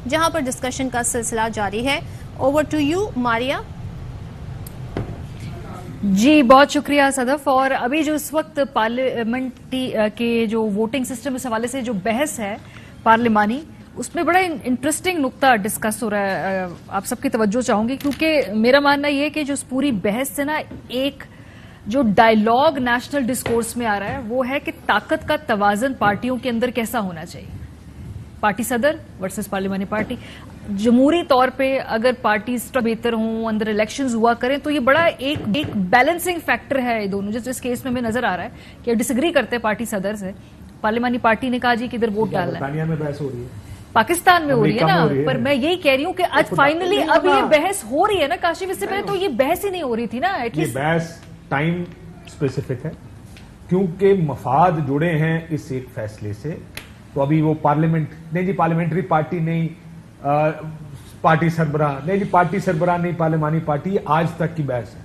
جہاں پر ڈسکشن کا سلسلہ جاری ہے. اوور ٹو یو ماریا. جی بہت شکریہ صدف. اور ابھی جو اس وقت پارلیمنٹ کے جو ووٹنگ سسٹم اس حوالے سے جو بحث ہے پارلیمانی، اس میں بڑا انٹرسٹنگ نقطہ ڈسکس ہو رہا ہے. آپ سب کی توجہ چاہوں گی کیونکہ میرا ماننا یہ ہے کہ جو اس پوری بحث سے نا ایک جو ڈائیلاگ نیشنل ڈسکورس میں آ رہا ہے وہ ہے کہ طاقت کا توازن پارٹیوں کے اندر کیسا ہونا چاہیے. پارٹی صدر ورسز پارلیمانی پارٹی. جمہوری طور پہ اگر پارٹیز بہتر ہوں، اندر الیکشنز ہوا کریں تو یہ بڑا ایک بیلنسنگ فیکٹر ہے. یہ دونوں جس کیس میں ہمیں نظر آ رہا ہے کہ ڈس ایگری کرتے ہیں پارٹی صدر سے. پارلیمانی پارٹی نے کہا جی کہ ادھر ووٹ ڈالنا ہے. میں بحث ہو رہی ہے، پاکستان میں ہو رہی ہے نا، پر میں یہی کہہ رہی ہوں کہ آج فائنلی اب یہ بحث ہو رہی ہے نا کاشف. اس سے پہلے تو یہ بحث ہی نہیں ہو رہی تھی نا. یہ بحث ٹائم اسپیسیفک ہے کیونکہ مفاد جڑے ہیں اس ایک فیصلے سے. تو ابھی وہ پارلیمنٹ نہیں جی پارلیمنٹری پارٹی نہیں پارٹی سربراہ نہیں جی پارٹی سربراہ نہیں پارلیمانی پارٹی. آج تک کی بحث ہے،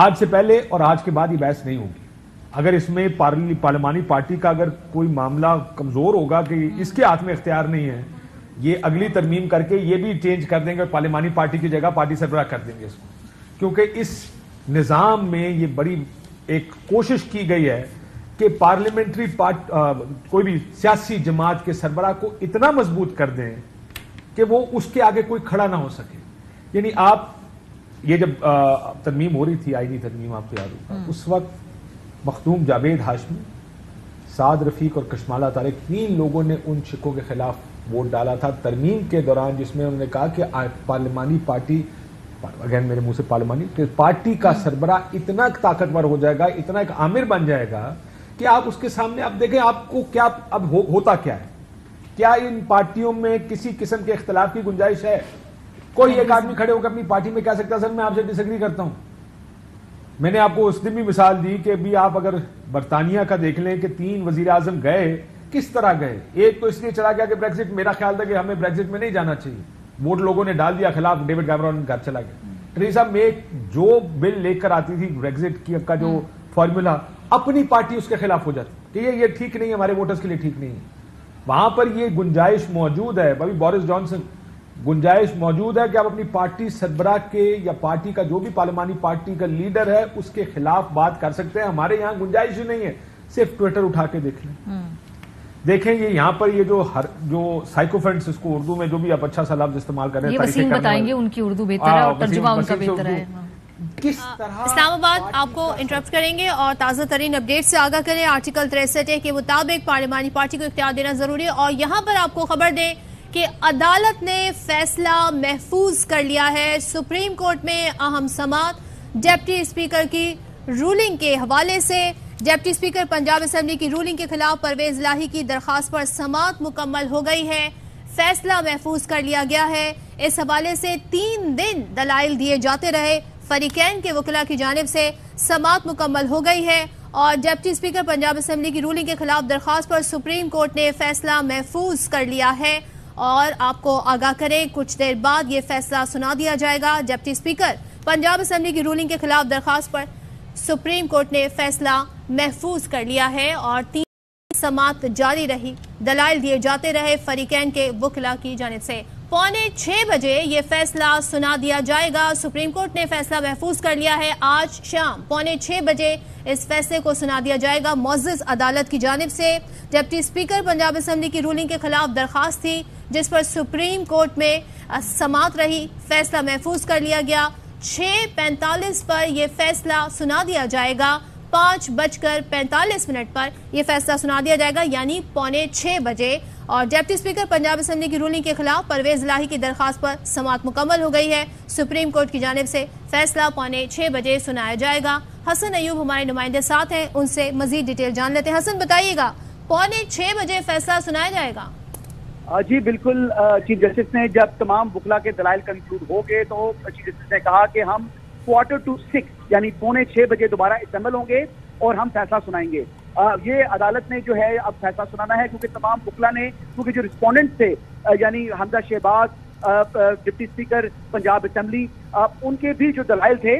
آج سے پہلے اور آج کے بعد یہ بحث نہیں ہوگی. اگر اس میں پارلیمانی پارٹی کا اگر کوئی معاملہ کمزور ہوگا کہ اس کے ہاتھ میں اختیار نہیں ہے، یہ اگلی ترمیم کر کے یہ بھی چینج کر دیں گے، پارلیمانی پارٹی کی جگہ پارٹی سربراہ کر دیں گے اس کو. کیونکہ اس نظام میں یہ بڑی ایک کوشش کی گئی ہے کہ پارلیمنٹری کوئی بھی سیاسی جماعت کے سربراہ کو اتنا مضبوط کر دیں کہ وہ اس کے آگے کوئی کھڑا نہ ہو سکے. یعنی آپ یہ جب ترمیم ہو رہی تھی، آئینی ترمیم آپ کو یاد ہوگا، اس وقت مخدوم جاوید ہاشمی، سعد رفیق اور کشمالہ طارق 3 لوگوں نے ان شکوں کے خلاف ووٹ ڈالا تھا ترمیم کے دوران، جس میں انہوں نے کہا کہ پارلیمانی پارٹی، اگین میرے منہ سے پارلیمانی، کہ پارٹی کا سربراہ اتنا طاقتور ہو جائے گا، اتنا ایک آمر بن جائے گا کہ آپ اس کے سامنے اب دیکھیں آپ کو کیا اب ہوتا کیا ہے. کیا ان پارٹیوں میں کسی قسم کے اختلاف کی گنجائش ہے؟ کوئی ایک آدمی کھڑے ہو کر اپنی پارٹی میں کہہ سکتا ہے سر میں آپ سے ڈس ایگری کرتا ہوں. میں نے آپ کو اس دن بھی مثال دی کہ بھی آپ اگر برطانیہ کا دیکھ لیں کہ 3 وزیر اعظم گئے، کس طرح گئے. ایک تو اس لیے چلا گیا کہ بریگزٹ، میرا خیال تھا کہ ہمیں بریگزٹ میں نہیں جانا چاہیے، ووٹ لوگوں نے ڈال دیا خلاف، ڈیوڈ کیمرون گھر چلا گیا. ٹریسا مے جو بل لے کر آتی تھی بریگزٹ کا جو فارمولا، اپنی پارٹی اس کے خلاف ہو جاتی کہ یہ ٹھیک نہیں ہے، ہمارے ووٹرز کے لیے ٹھیک نہیں ہے. وہاں پر یہ گنجائش موجود ہے. ابھی بورس جانسن گنجائش موجود ہے کہ آپ اپنی پارٹی سربراہ کے یا پارٹی کا جو بھی پارلیمانی پارٹی کا لیڈر ہے اس کے خلاف بات کر سکتے ہیں. ہمارے یہاں گنجائش ہی نہیں ہے. صرف ٹویٹر اٹھا کے دیکھ لیں، دیکھیں یہ یہاں پر یہ جو سائیکوفینٹس، اس کو اردو میں جو بھی آپ اچھا سا لفظ استعمال کر رہے ہیں، یہ وسیم بتائیں گے، ان کی اردو بہتر ہے اور ترجمہ ان کا بہتر ہے. کس طرح اسلام آباد آپ کو انٹرپٹ کریں گے اور تازہ ترین اپڈیٹ سے آگاہ کریں. آرٹیکل 63 کے مطابق پارلیمانی پارٹی کو اختیار دینا ضروری ہے. اور یہاں پر آپ کو خبر دیں کہ عدالت نے فیصلہ محفوظ کر لیا ہے. سپریم کورٹ میں اہم سماعت ڈپٹی اسپیکر کی رولنگ کے حوالے سے. ڈپٹی اسپیکر پنجاب اسمبلی کی رولنگ کے خلاف پرویز الہی کی درخواست پر سماعت مکمل ہو گئی ہے. فیصلہ محفوظ کر لیا گیا ہے. اس حوالے سے 3 دن دلائل دیے جاتے رہے. فریقین کے وکلاء کی جانب سے سماعت مکمل ہو گئی ہے اور ڈپٹی اسپیکر پنجاب اسمبلی کی رولنگ کے خلاف درخواست پر سپریم کورٹ نے فیصلہ محفوظ کر لیا ہے. اور آپ کو آگاہ کریں کچھ دیر بعد یہ فیصلہ سنا دیا جائے گا. ڈپٹی اسپیکر پنجاب اسمبلی کی رولنگ کے خلاف درخواست پر سپریم کورٹ نے فیصلہ محفوظ کر لیا ہے اور 3 سماعت جاری رہی. دلائل دیے جاتے رہے فریقین کے وکلاء کی جانب سے. 5:45 بجے یہ فیصلہ سنا دیا جائے گا. سپریم کورٹ نے فیصلہ محفوظ کر لیا ہے. آج شام 5:45 بجے اس فیصلے کو سنا دیا جائے گا. معزز عدالت کی جانب سے ڈپٹی اسپیکر پنجاب اسمبلی کی رولنگ کے خلاف درخواست تھی جس پر سپریم کورٹ میں سماعت رہی. فیصلہ محفوظ کر لیا گیا. 6:45 پر یہ فیصلہ سنا دیا جائے گا. 5:45 پر یہ فیصلہ سنا دیا جائے گا یعنی 5:45 بجے. اور ڈپٹی اسپیکر پنجاب اسمبلی کی رولنگ کے خلاف پرویز الہی کی درخواست پر سماعت مکمل ہو گئی ہے. سپریم کورٹ کی جانب سے فیصلہ 5:45 بجے سنایا جائے گا. حسن ایوب ہمارے نمائندے ساتھ ہیں، ان سے مزید ڈیٹیل جان لیتے ہیں. حسن بتائیے گا 5:45 بجے فیصلہ سنایا جائے گا؟ جی بالکل. چیف جسٹس نے جب تمام وکلاء کے دلائل کنکلوڈ ہو گئے تو چیف جسٹس نے کہا کہ ہم 5:45 یعنی 5:45 بجے دوبارہ اسمبل ہوں گے اور ہم فیصلہ سنائیں گے. یہ عدالت نے جو ہے اب فیصلہ سنانا ہے کیونکہ تمام وکلاء نے، کیونکہ جو رسپونڈنٹ تھے یعنی Hamza Shahbaz deputy speaker Punjab assembly, ان کے بھی جو دلائل تھے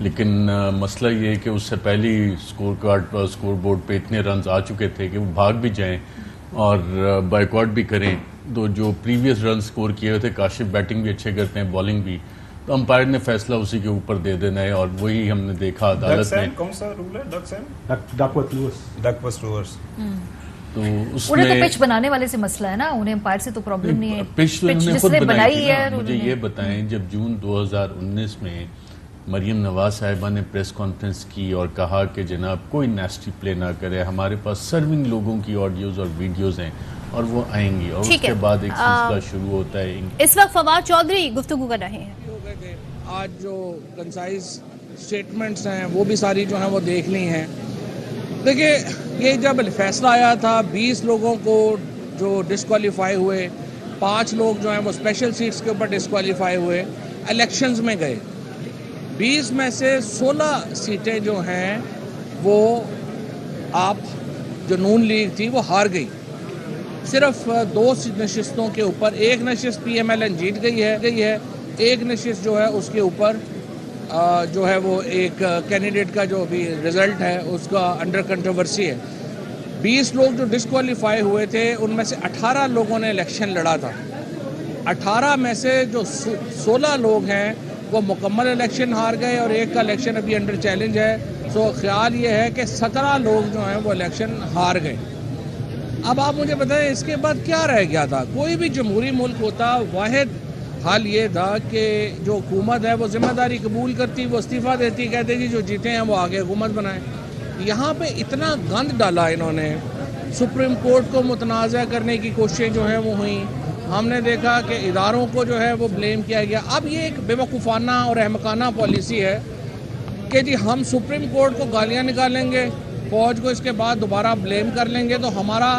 لیکن مسئلہ یہ ہے کہ اس سے پہلی اسکور بورڈ پہ اتنے رنز آ چکے تھے کہ وہ بھاگ بھی جائیں اور بائیکاٹ بھی کریں، تو جو پریویس رن سکور کیے ہوئے تھے، کاشف بیٹنگ بھی اچھے کرتے ہیں، بالنگ بھی، تو امپائر نے فیصلہ اسی کے اوپر دے دینا ہے، اور وہی ہم نے دیکھا عدالت نے. کون سا رول ہے ڈکورتھ لوئس؟ تو اس انہیں تو میں پچ بنانے والے سے مسئلہ ہے نا، انہیں امپائر سے تو پرابلم نہیں ہے. پچ تو انہوں نے جس خود نے بنائی تھی ہے. نا. مجھے یہ بتائیں، جب جون 2019 میں مریم نواز صاحبہ نے پریس کانفرنس کی اور کہا کہ جناب کوئی نیسٹی پلے نہ کرے، ہمارے پاس سرونگ لوگوں کی آڈیوز اور ویڈیوز ہیں اور وہ آئیں گی، اور اس کے بعد ایک سلسلہ شروع ہوتا ہے. اس وقت فواد چودھری گفتگو کر رہے ہیں. آج جو کنسائز سٹیٹمنٹس ہیں وہ بھی ساری جو ہیں وہ دیکھ لی ہیں. دیکھیے، یہ جب فیصلہ آیا تھا 20 لوگوں کو جو ڈسکوالیفائی ہوئے، 5 لوگ جو ہیں وہ اسپیشل سیٹس کے اوپر ڈسکوالیفائی ہوئے، الیکشنز میں گئے. 20 میں سے 16 سیٹیں جو ہیں وہ آپ جو نون لیگ تھی وہ ہار گئی. صرف 2 نشستوں کے اوپر، ایک نشست پی ایم ایل این جیت گئی ہے، ایک نشست جو ہے اس کے اوپر جو ہے وہ ایک کینڈیڈیٹ کا جو بھی رزلٹ ہے اس کا انڈر کنٹروورسی ہے. 20 لوگ جو ڈسکوالیفائی ہوئے تھے ان میں سے 18 لوگوں نے الیکشن لڑا تھا. 18 میں سے جو 16 لوگ ہیں وہ مکمل الیکشن ہار گئے اور ایک کا الیکشن ابھی انڈر چیلنج ہے. سو خیال یہ ہے کہ 17 لوگ جو ہیں وہ الیکشن ہار گئے. اب آپ مجھے بتائیں اس کے بعد کیا رہ گیا تھا؟ کوئی بھی جمہوری ملک ہوتا، واحد حال یہ تھا کہ جو حکومت ہے وہ ذمہ داری قبول کرتی، وہ استعفیٰ دیتی، کہتے جی جو جیتے ہیں وہ آگے حکومت بنائیں. یہاں پہ اتنا گند ڈالا انہوں نے، سپریم کورٹ کو متنازع کرنے کی کوششیں جو ہیں وہ ہوئیں. ہم نے دیکھا کہ اداروں کو جو ہے وہ بلیم کیا گیا. اب یہ ایک بے وقوفانہ اور احمقانہ پالیسی ہے کہ جی ہم سپریم کورٹ کو گالیاں نکالیں گے، فوج کو اس کے بعد دوبارہ بلیم کر لیں گے تو ہمارا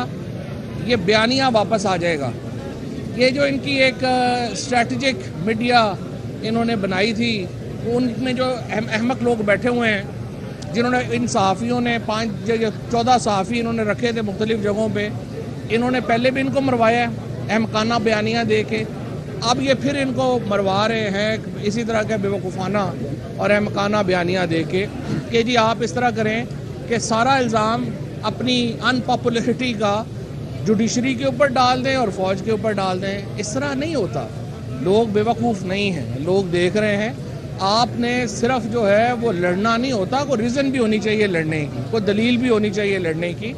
یہ بیانیہ واپس آ جائے گا. یہ جو ان کی ایک اسٹریٹجک میڈیا انہوں نے بنائی تھی، ان میں جو احمق لوگ بیٹھے ہوئے ہیں، جنہوں نے ان صحافیوں نے 14 صحافی انہوں نے رکھے تھے مختلف جگہوں پہ، انہوں نے پہلے بھی ان کو مروایا احمقانہ بیانیہ دے کے، اب یہ پھر ان کو مروا رہے ہیں اسی طرح کے بے وقوفانہ اور احمقانہ بیانیہ دے کے کہ جی آپ اس طرح کریں کہ سارا الزام اپنی ان پاپولیرٹی کا جوڈیشری کے اوپر ڈال دیں اور فوج کے اوپر ڈال دیں. اس طرح نہیں ہوتا. لوگ بے وقوف نہیں ہیں، لوگ دیکھ رہے ہیں. آپ نے صرف جو ہے وہ لڑنا نہیں ہوتا، کوئی ریزن بھی ہونی چاہیے لڑنے کی، کوئی دلیل بھی ہونی چاہیے لڑنے کی.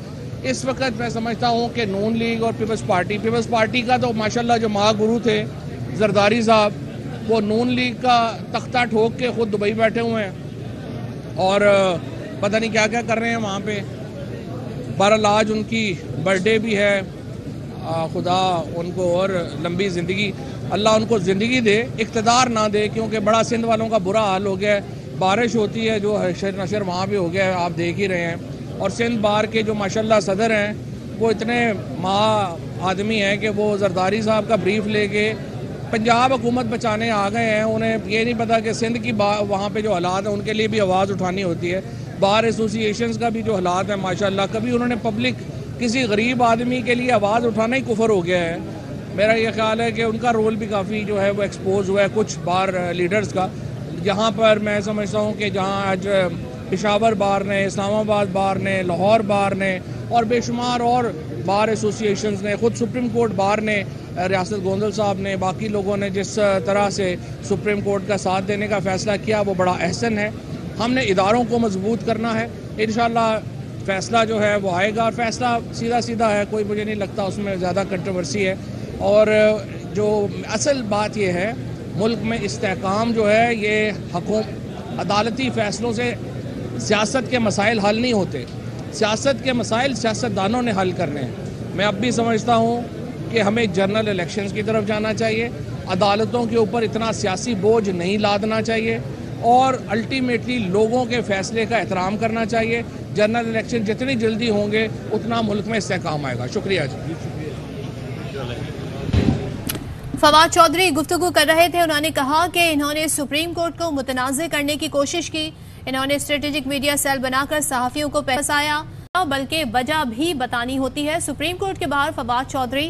اس وقت میں سمجھتا ہوں کہ نون لیگ اور پیپلز پارٹی کا تو ماشاءاللہ جو مہا گرو تھے زرداری صاحب، وہ نون لیگ کا تختہ ٹھوک کے خود دبئی بیٹھے ہوئے ہیں اور پتہ نہیں کیا کیا کر رہے ہیں وہاں پہ. بہرحال آج ان کی برتھ ڈے بھی ہے. خدا ان کو اور لمبی زندگی، اللہ ان کو زندگی دے، اقتدار نہ دے، کیونکہ بڑا سندھ والوں کا برا حال ہو گیا ہے. بارش ہوتی ہے جو حشر نشر وہاں بھی ہو گیا ہے، آپ دیکھ ہی رہے ہیں. اور سندھ بار کے جو ماشاءاللہ صدر ہیں وہ اتنے آدمی ہیں کہ وہ زرداری صاحب کا بریف لے کے پنجاب حکومت بچانے آ گئے ہیں. انہیں یہ نہیں پتا کہ سندھ کی وہاں پہ جو حالات ہیں ان کے لیے بھی آواز اٹھانی ہوتی ہے. بار ایسوسی ایشنز کا بھی جو حالات ہیں ماشاءاللہ، کبھی انہوں نے پبلک کسی غریب آدمی کے لیے آواز اٹھانا ہی کفر ہو گیا ہے. میرا یہ خیال ہے کہ ان کا رول بھی کافی جو ہے وہ ایکسپوز ہوا ہے کچھ بار لیڈرز کا. جہاں پر میں سمجھتا ہوں کہ جہاں آج پشاور بار نے، اسلام آباد بار نے، لاہور بار نے اور بے شمار اور بار ایسوسی ایشنز نے، خود سپریم کورٹ بار نے، ریاست گوندل صاحب نے، باقی لوگوں نے جس طرح سے سپریم کورٹ کا ساتھ دینے کا فیصلہ کیا وہ بڑا احسن ہے. ہم نے اداروں کو مضبوط کرنا ہے. انشاءاللہ فیصلہ جو ہے وہ آئے گا اور فیصلہ سیدھا سیدھا ہے، کوئی مجھے نہیں لگتا اس میں زیادہ کنٹروورسی ہے. اور جو اصل بات یہ ہے، ملک میں استحکام جو ہے یہ عدالتی فیصلوں سے سیاست کے مسائل حل نہیں ہوتے. سیاست کے مسائل سیاستدانوں نے حل کرنے ہیں. میں اب بھی سمجھتا ہوں کہ ہمیں جنرل الیکشنز کی طرف جانا چاہیے، عدالتوں کے اوپر اتنا سیاسی بوجھ نہیں لادنا چاہیے اور الٹیمیٹلی لوگوں کے فیصلے کا احترام کرنا چاہیے. جنرل الیکشن جتنی جلدی ہوں گے اتنا ملک میں استحکام آئے گا. شکریہ جی. فواد چودھری گفتگو کر رہے تھے. انہوں نے کہا کہ انہوں نے سپریم کورٹ کو متنازع کرنے کی کوشش کی. انہوں نے اسٹریٹجک میڈیا سیل بنا کر صحافیوں کو پھنسایا، بلکہ وجہ بھی بتانی ہوتی ہے. سپریم کورٹ کے باہر فواد چودھری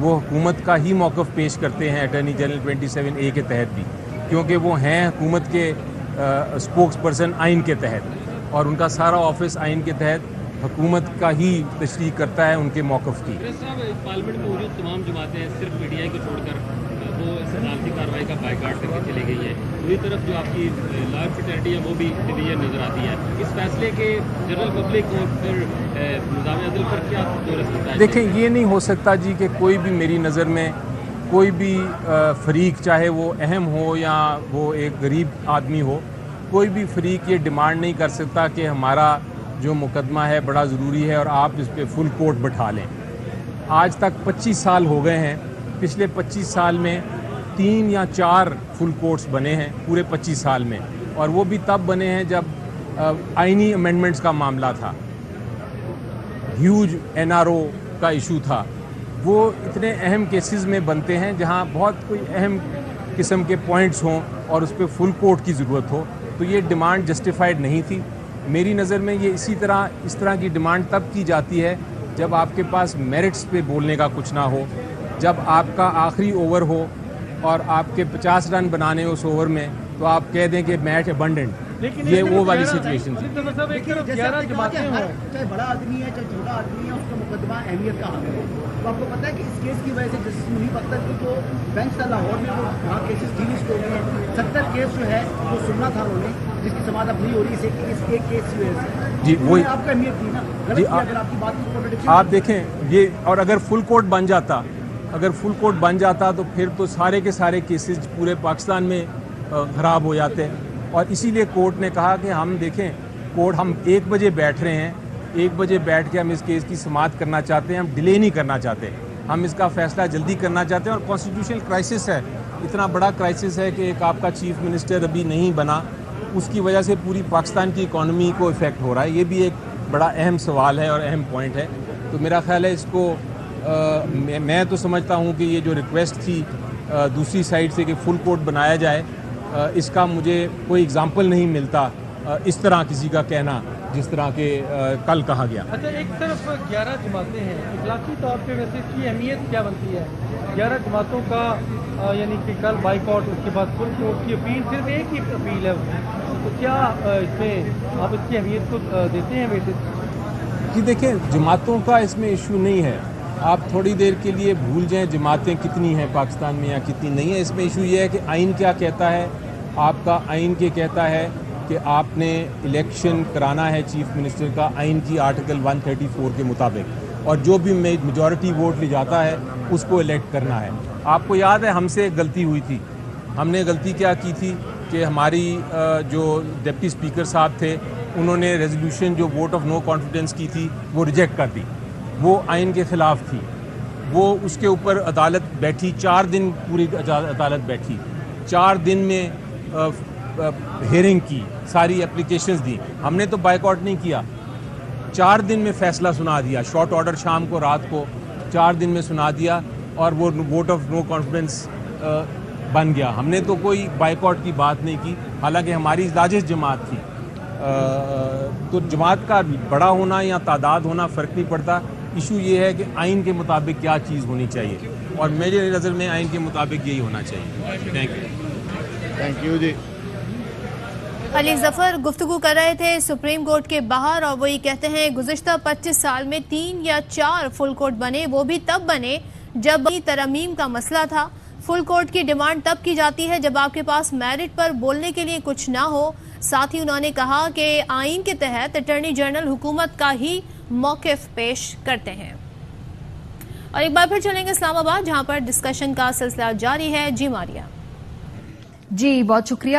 وہ حکومت کا ہی موقف پیش کرتے ہیں اٹارنی جنرل 27A کے تحت بھی، کیونکہ وہ ہیں حکومت کے اسپوکس پرسن آئین کے تحت، اور ان کا سارا آفس آئین کے تحت حکومت کا ہی تشریح کرتا ہے ان کے موقف کی۔ پارلیمنٹ میں موجود تمام جماعتیں صرف پی ٹی آئی کو چھوڑ کر وہ عدالتی کارروائی کا بائیکاٹ کر کے چلی گئی ہے، دوسری طرف جو آپ کی لا فٹرنیٹی ہے وہ بھی ڈویژن نظر آتی ہے، اس فیصلے کے جنرل پبلک اور پھر نظام عدل پر کیا دور رکھتا ہے؟ دیکھیں، یہ نہیں ہو سکتا جی کہ کوئی بھی، میری نظر میں کوئی بھی فریق، چاہے وہ اہم ہو یا وہ ایک غریب آدمی ہو، کوئی بھی فریق یہ ڈیمانڈ نہیں کر سکتا کہ ہمارا جو مقدمہ ہے بڑا ضروری ہے اور آپ اس پہ فل کورٹ بٹھا لیں۔ آج تک 25 سال ہو گئے ہیں، پچھلے 25 سال میں 3 یا 4 فل کورٹس بنے ہیں پورے 25 سال میں، اور وہ بھی تب بنے ہیں جب آئینی امینڈمنٹس کا معاملہ تھا، ہیوج NRO کا ایشو تھا۔ وہ اتنے اہم کیسز میں بنتے ہیں جہاں بہت کوئی اہم قسم کے پوائنٹس ہوں اور اس پہ فل کورٹ کی ضرورت ہو، تو یہ ڈیمانڈ جسٹیفائڈ نہیں تھی۔ میری نظر میں یہ اس طرح کی ڈیمانڈ تب کی جاتی ہے جب آپ کے پاس میرٹس پہ بولنے کا کچھ نہ ہو، جب آپ کا آخری اوور ہو اور آپ کے 50 رن بنانے اس اوور میں، تو آپ کہہ دیں کہ میچ ابنڈنٹ، یہ وہ والی سچویشن تھی۔ چاہے بڑا آدمی ہے چاہے چھوٹا آدمی ہے، اس کا مقدمہ اہمیت کا حامل ہے۔ تو آپ کو پتہ ہے کہ اس کیس کی وجہ سے جسٹس منیب اختر کی جو بینچ تھا لاہور میں، وہ وہاں کیسز ڈیلسٹ ہو گئے ہیں، 70 کیس جو ہے وہ سننا تھا انہوں نے، جس کی سماعت اب نہیں ہو رہی اس ایک کیس کی وجہ سے۔ جی وہی آپ کا اہمیت تھی نا، جی اگر آپ کی بات کی آپ دیکھیں یہ، اور اگر فل کورٹ بن جاتا تو پھر تو سارے کے سارے کیسز پورے پاکستان میں خراب ہو جاتے ہیں، اور اسی لیے کورٹ نے کہا کہ ہم دیکھیں، کورٹ ہم 1 بجے بیٹھ رہے ہیں، 1 بجے بیٹھ کے ہم اس کیس کی سماعت کرنا چاہتے ہیں، ہم ڈیلے نہیں کرنا چاہتے، ہم اس کا فیصلہ جلدی کرنا چاہتے ہیں، اور کانسٹیٹیوشنل کرائسس ہے، اتنا بڑا کرائسس ہے کہ ایک آپ کا چیف منسٹر ابھی نہیں بنا، اس کی وجہ سے پوری پاکستان کی اکانومی کو افیکٹ ہو رہا ہے۔ یہ بھی ایک بڑا اہم سوال ہے اور اہم پوائنٹ ہے، تو میرا خیال ہے اس کو میں تو سمجھتا ہوں کہ یہ جو ریکویسٹ تھی دوسری سائڈ سے کہ فل کورٹ بنایا جائے، اس کا مجھے کوئی اگزامپل نہیں ملتا اس طرح کسی کا کہنا جس طرح کہ کل کہا گیا۔ اچھا، ایک طرف 11 جماعتیں ہیں، اخلاقی طور پہ ویسے اس کی اہمیت کیا بنتی ہے 11 جماعتوں کا، یعنی کہ کل بائیکاٹ، اس کے بعد فل کورٹ کی اپیل، صرف ایک ہی اپیل ہے، تو کیا اس میں آپ اس کی اہمیت کو دیتے ہیں ویٹیج؟ جی دیکھیں، جماعتوں کا اس میں ایشو نہیں ہے، آپ تھوڑی دیر کے لیے بھول جائیں جماعتیں کتنی ہیں پاکستان میں یا کتنی نہیں ہیں، اس میں ایشو یہ ہے کہ آئین کیا کہتا ہے۔ آپ کا آئین کے کہتا ہے کہ آپ نے الیکشن کرانا ہے چیف منسٹر کا آئین کی آرٹیکل 134 کے مطابق، اور جو بھی میجورٹی ووٹ لے جاتا ہے اس کو الیکٹ کرنا ہے۔ آپ کو یاد ہے ہم سے ایک غلطی ہوئی تھی، ہم نے غلطی کیا کی تھی کہ ہماری جو ڈپٹی اسپیکر صاحب تھے انہوں نے ریزولوشن جو ووٹ آف نو کانفیڈنس کی تھی وہ ریجیکٹ کر دی، وہ آئین کے خلاف تھی، وہ اس کے اوپر عدالت بیٹھی 4 دن، پوری عدالت بیٹھی، 4 دن میں ہیئرنگ کی، ساری اپلیکیشنز دی، ہم نے تو بائیکاٹ نہیں کیا، 4 دن میں فیصلہ سنا دیا، شارٹ آرڈر شام کو رات کو 4 دن میں سنا دیا، اور وہ ووٹ آف نو کانفیڈنس بن گیا۔ ہم نے تو کوئی بائیکاٹ کی بات نہیں کی، حالانکہ ہماری لارجسٹ جماعت تھی۔ تو جماعت کا بڑا ہونا یا تعداد ہونا فرق نہیں پڑتا، ایشو یہ ہے کہ آئین کے مطابق کیا چیز ہونی چاہیے، اور میری نظر میں آئین کے مطابق یہی ہونا چاہیے۔ تھینک یو جی۔ علی ظفر گفتگو کر رہے تھے سپریم کورٹ کے باہر، اور وہ یہ کہتے ہیں گزشتہ 25 سال میں 3 یا 4 فل کورٹ بنے، وہ بھی تب بنے جب ترمیم کا مسئلہ تھا۔ فل کورٹ کی ڈیمانڈ تب کی جاتی ہے جب آپ کے پاس میرٹ پر بولنے کے لیے کچھ نہ ہو۔ ساتھ ہی انہوں نے کہا کہ آئین کے تحت اٹارنی جنرل حکومت کا ہی موقف پیش کرتے ہیں۔ اور ایک بار پھر چلیں گے اسلام آباد، جہاں پر ڈسکشن کا سلسلہ جاری ہے۔ جی ماریا جی بہت شکریہ۔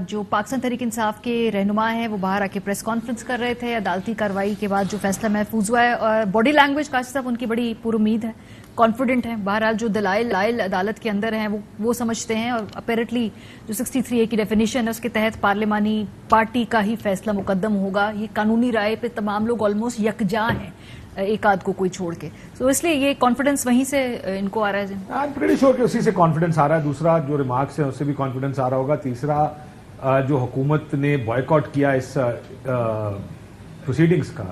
جو پاکستان تحریک انصاف کے رہنما ہیں وہ باہر آ کے پریس کانفرنس کر رہے تھے عدالتی کارروائی کے بعد جو فیصلہ محفوظ ہوا ہے، اور باڈی لینگویج قاضی صاحب ان کی بڑی پر امید ہے، کانفیڈنٹ ہیں، بہرحال جو دلائل عدالت کے اندر ہیں وہ سمجھتے ہیں، اور اپیرنٹلی جو 63A کی ڈیفینیشن ہے اس کے تحت پارلیمانی پارٹی کا ہی فیصلہ مقدم ہوگا۔ یہ قانونی رائے پہ تمام لوگ آلموسٹ یکجا ہیں، ایک آدھ کو کوئی چھوڑ کے، تو اس لیے یہ کانفیڈنس وہیں سے ان کو آ رہا ہے۔ آئی ایم پریٹی شیور کہ اسی سے کانفیڈنس آ رہا ہے، دوسرا جو ریمارکس ہیں اس سے بھی کانفیڈنس آ رہا ہوگا، تیسرا جو حکومت نے بائیکاٹ کیا اس پروسیڈنگز کا،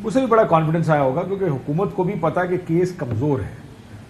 اس سے بھی بڑا کانفیڈنس آیا ہوگا، کیونکہ حکومت کو بھی پتا ہے کہ کیس کمزور ہے،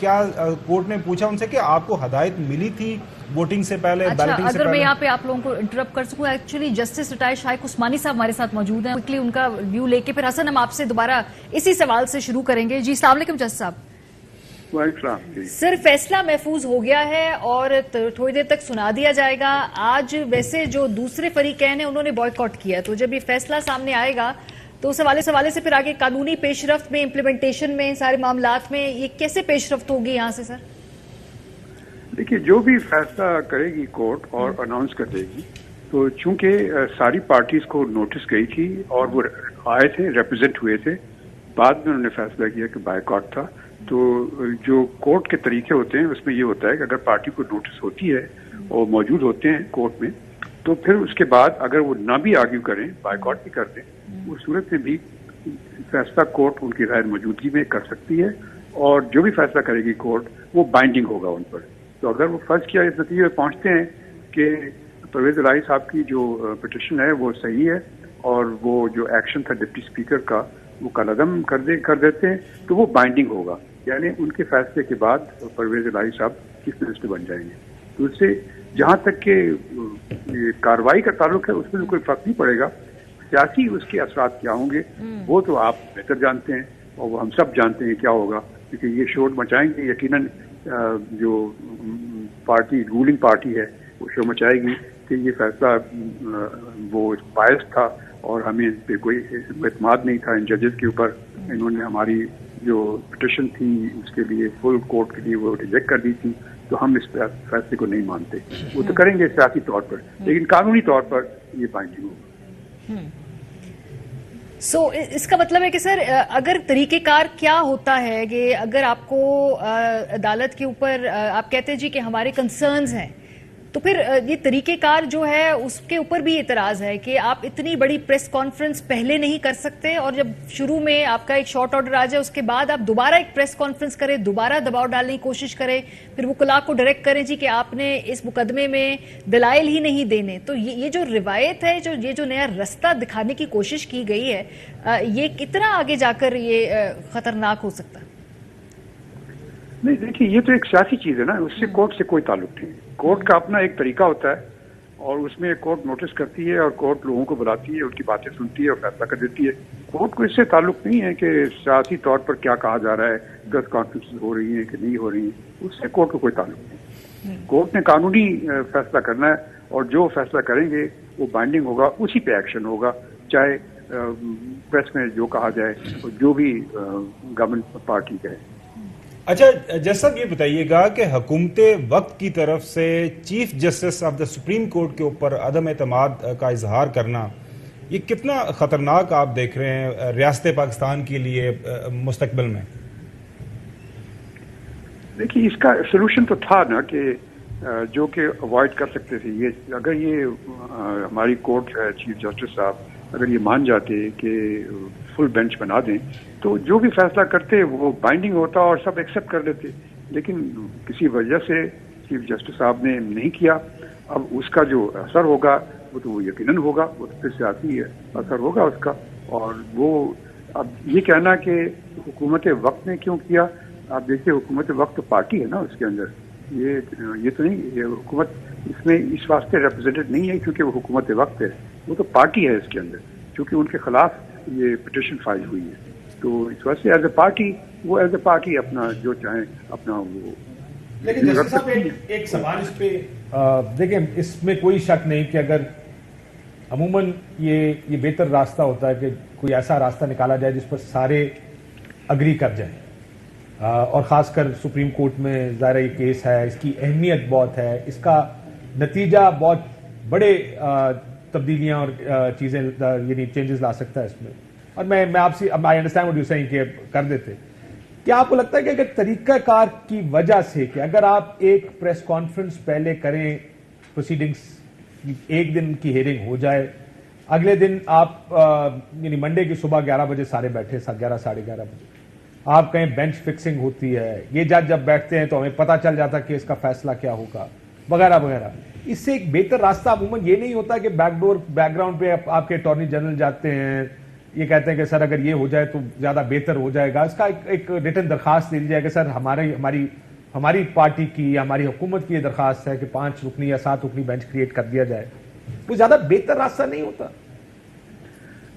کیا کورٹ نے پوچھا ان سے کہ آپ کو ہدایت ملی تھی ووٹنگ سے پہلے, بیلٹنگ سے اگر میں پہلے؟ یہاں پہ آپ لوگوں کو انٹرپٹ کر سکوں, ایکچولی جسٹس ریٹائر شائق عثمانی صاحب ہمارے ساتھ موجود ہیں, کوئکلی ان کا ویو لے کے پھر حسن ہم آپ سے دوبارہ اسی سوال سے شروع کریں گے. جی السلام علیکم جسٹس صاحب. سر فیصلہ محفوظ ہو گیا ہے اور تھوڑی دیر تک سنا دیا جائے گا. آج ویسے جو دوسرے فریقین ہیں انہوں نے بائیکاٹ کیا, تو جب یہ فیصلہ سامنے آئے گا تو اس حوالے سے پھر آگے قانونی پیش رفت میں, امپلیمنٹیشن میں, سارے معاملات میں یہ کیسے پیش رفت ہوگی یہاں سے؟ سر دیکھیے, جو بھی فیصلہ کرے گی کورٹ اور اناؤنس کر دے گی, تو چونکہ ساری پارٹیز کو نوٹس گئی تھی اور وہ آئے تھے, ریپرزینٹ ہوئے تھے, بعد میں انہوں نے فیصلہ کیا کہ بائیکاٹ تھا. تو جو کورٹ کے طریقے ہوتے ہیں اس میں یہ ہوتا ہے کہ اگر پارٹی کو نوٹس ہوتی ہے اور موجود ہوتے ہیں کورٹ میں, تو پھر اس کے بعد اگر وہ نہ بھی آرگیو کریں, بائیکاٹ بھی کر دیں, اس صورت میں بھی فیصلہ کورٹ ان کی غیر موجودگی میں کر سکتی ہے, اور جو بھی فیصلہ کرے گی کورٹ وہ بائنڈنگ ہوگا ان پر. تو اگر وہ فرض کیا اس نتیجے میں پہنچتے ہیں کہ پرویز الہی صاحب کی جو پٹیشن ہے وہ صحیح ہے اور وہ جو ایکشن تھا ڈپٹی اسپیکر کا وہ کالعدم کر دیتے ہیں, تو وہ بائنڈنگ ہوگا. یعنی ان کے فیصلے کے بعد پرویز الہی صاحب چیف منسٹر بن جائیں گے. تو اس سے جہاں تک کہ کارروائی کا تعلق ہے اس میں کوئی فرق نہیں پڑے گا. سیاسی اس کے اثرات کیا ہوں گے وہ تو آپ بہتر جانتے ہیں اور وہ ہم سب جانتے ہیں کیا ہوگا, کیونکہ یہ شور مچائیں گے یقیناً. جو پارٹی رولنگ پارٹی ہے وہ شور مچائے گی کہ یہ فیصلہ وہ بائس تھا اور ہمیں پہ کوئی اعتماد نہیں تھا ان ججز کے اوپر. انہوں نے ہماری جو پٹیشن تھی اس کے لیے فل کورٹ کے لیے وہ ریجیکٹ کر دی تھی, تو ہم اس فیصلے کو نہیں مانتے. وہ تو کریں گے سیاسی طور پر, لیکن قانونی طور پر یہ بائنڈنگ ہوگا. سو اس کا مطلب ہے کہ سر اگر طریقہ کار کیا ہوتا ہے کہ اگر آپ کو عدالت کے اوپر آپ کہتے ہیں جی کہ ہمارے کنسرنز ہیں, تو پھر یہ طریقہ کار جو ہے اس کے اوپر بھی اعتراض ہے کہ آپ اتنی بڑی پریس کانفرنس پہلے نہیں کر سکتے, اور جب شروع میں آپ کا ایک شارٹ آرڈر آ جائے اس کے بعد آپ دوبارہ ایک پریس کانفرنس کریں, دوبارہ دباؤ ڈالنے کی کوشش کریں, پھر وکلاء کو ڈائریکٹ کریں جی کہ آپ نے اس مقدمے میں دلائل ہی نہیں دینے. تو یہ جو روایت ہے, یہ جو نیا رستہ دکھانے کی کوشش کی گئی ہے, یہ کتنا آگے جا کر یہ خطرناک ہو سکتا ہے؟ نہیں دیکھیے, یہ تو ایک سیاسی چیز ہے نا, اس سے کورٹ سے کوئی تعلق نہیں. کورٹ کا اپنا ایک طریقہ ہوتا ہے اور اس میں کورٹ نوٹس کرتی ہے اور کورٹ لوگوں کو بلاتی ہے, ان کی باتیں سنتی ہے اور فیصلہ کر دیتی ہے. کورٹ کو اس سے تعلق نہیں ہے کہ سیاسی طور پر کیا کہا جا رہا ہے, پریس کانفرنس ہو رہی ہیں کہ نہیں ہو رہی ہیں, اس سے کورٹ کو کوئی تعلق نہیں. کورٹ نے قانونی فیصلہ کرنا ہے اور جو فیصلہ کریں گے وہ بائنڈنگ ہوگا, اسی پہ ایکشن ہوگا, چاہے پریس میں جو کہا جائے اور جو بھی گورنمنٹ پارٹی کہے. اچھا جج صاحب یہ بتائیے گا کہ حکومت وقت کی طرف سے chief justice of the supreme court کے اوپر عدم اعتماد کا اظہار کرنا, یہ کتنا خطرناک آپ دیکھ رہے ہیں ریاست پاکستان کے لیے مستقبل میں؟ دیکھیے, اس کا سولوشن تو تھا نا کہ جو کہ اوائڈ کر سکتے تھے. یہ اگر یہ ہماری کورٹ چیف جسٹس صاحب اگر یہ مان جاتے کہ فل بینچ بنا دیں تو جو بھی فیصلہ کرتے وہ بائنڈنگ ہوتا اور سب ایکسیپٹ کر لیتے, لیکن کسی وجہ سے چیف جسٹس صاحب نے نہیں کیا. اب اس کا جو اثر ہوگا وہ تو یقیناً ہوگا, وہ پھر سیاسی اثر ہوگا اس کا. اور وہ اب یہ کہنا کہ حکومت وقت نے کیوں کیا, آپ دیکھیے حکومت وقت تو پارٹی ہے نا اس کے اندر, یہ تو نہیں, یہ حکومت اس میں اس واسطے ریپرزینٹیڈ نہیں ہے کیونکہ وہ حکومت وقت ہے, وہ تو پارٹی ہے اس کے اندر, کیونکہ ان کے خلاف یہ پٹیشن فائل ہوئی ہے. تو اس وجہ سے ایز اے پارٹی وہ ایز اے پارٹی اپنا جو چاہیں اپنا وہ. لیکن جسٹس صاحب ایک سوال اس پہ دیکھیں, اس میں کوئی شک نہیں کہ اگر عموماً یہ بہتر راستہ ہوتا ہے کہ کوئی ایسا راستہ نکالا جائے جس پر سارے اگری کر جائیں, اور خاص کر سپریم کورٹ میں ظاہر یہ کیس ہے, اس کی اہمیت بہت ہے, اس کا نتیجہ بہت بڑے تبدیلیاں اور چیزیں یعنی چینجز لا سکتا ہے اس میں. اور میں آپ سے I understand what you saying کہ کر دیتے. کیا آپ کو لگتا ہے کہ اگر طریقہ کار کی وجہ سے کہ اگر آپ ایک پریس کانفرنس پہلے کریں, پروسیڈنگز ایک دن کی ہیئرنگ ہو جائے, اگلے دن آپ یعنی منڈے کی صبح 11 بجے سارے بیٹھے, 11 ساڑھے 11 بجے آپ کہیں بینچ فکسنگ ہوتی ہے, یہ جج جب بیٹھتے ہیں تو ہمیں پتہ چل جاتا کہ اس کا فیصلہ کیا ہوگا وغیرہ وغیرہ. اس سے ایک بہتر راستہ عموماً یہ نہیں ہوتا کہ بیک گراؤنڈ پہ آپ کے اٹارنی جنرل جاتے ہیں, یہ کہتے ہیں کہ سر اگر یہ ہو جائے تو زیادہ بہتر ہو جائے گا. اس کا ایک ریٹن درخواست دے دی جائے کہ سر ہماری پارٹی کی یا ہماری حکومت کی یہ درخواست ہے کہ 5 رکنی یا 7 رکنی بینچ کریٹ کر دیا جائے. وہ زیادہ بہتر راستہ نہیں ہوتا؟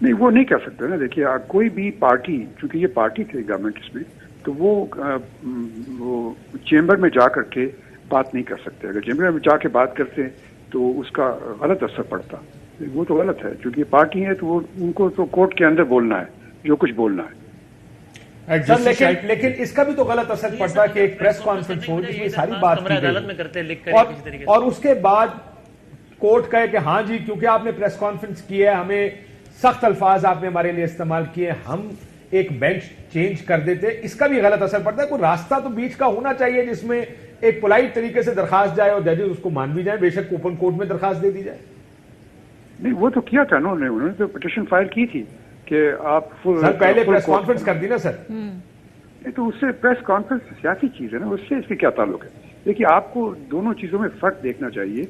نہیں وہ نہیں کہہ سکتے نا. دیکھیے کوئی بھی پارٹی، چونکہ یہ پارٹی تھی گورنمنٹ اس میں، تو وہ چیمبر میں جا کر کے بات نہیں کر سکتے. اگر چیمبر میں جا کے بات کرتے تو اس کا غلط اثر پڑتا. وہ تو غلط ہے، چونکہ یہ پارٹی ہے تو ان کو تو کورٹ کے اندر بولنا ہے جو کچھ بولنا ہے. لیکن اس کا بھی تو غلط اثر پڑتا ہے کہ ایک پریس کانفرنس ہو جس میں ساری بات کی گئی اور اس کے بعد کورٹ کہے کہ ہاں جی کیونکہ آپ نے پریس کانفرنس کی ہے، ہمیں سخت الفاظ آپ نے ہمارے لیے استعمال کیے، ہم ایک بینچ چینج کر دیتے. اس کا بھی غلط اثر پڑتا ہے. کوئی راستہ تو بیچ کا ہونا چاہیے جس میں ایک پولائٹ طریقے سے درخواست جائے اور ججز اس کو مان بھی جائیں، بے شک اوپن کورٹ میں درخواست دے دی جائے. نہیں وہ تو کیا تھا نا انہوں نے تو پٹیشن فائل کی تھی کہ آپ پہلے پریس کانفرنس کر دی نا سر. تو اس سے پریس کانفرنس سیاسی چیز ہے نا، اس سے اس کے کیا تعلق ہے. دیکھیے آپ کو دونوں چیزوں میں فرق دیکھنا چاہیے.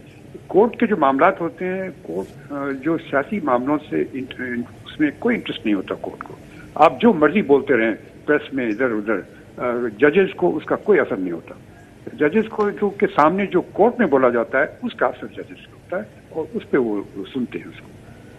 کورٹ کے جو معاملات ہوتے ہیں، کورٹ جو سیاسی معاملوں سے اس میں کوئی انٹرسٹ نہیں ہوتا کورٹ کو. آپ جو مرضی بولتے رہیں پریس میں ادھر ادھر، ججز کو اس کا کوئی اثر نہیں ہوتا. ججز کو جو کے سامنے جو کورٹ میں بولا جاتا ہے اس کا اثر ججز کو ہوتا ہے اور اس پہ وہ سنتے ہیں اس کو.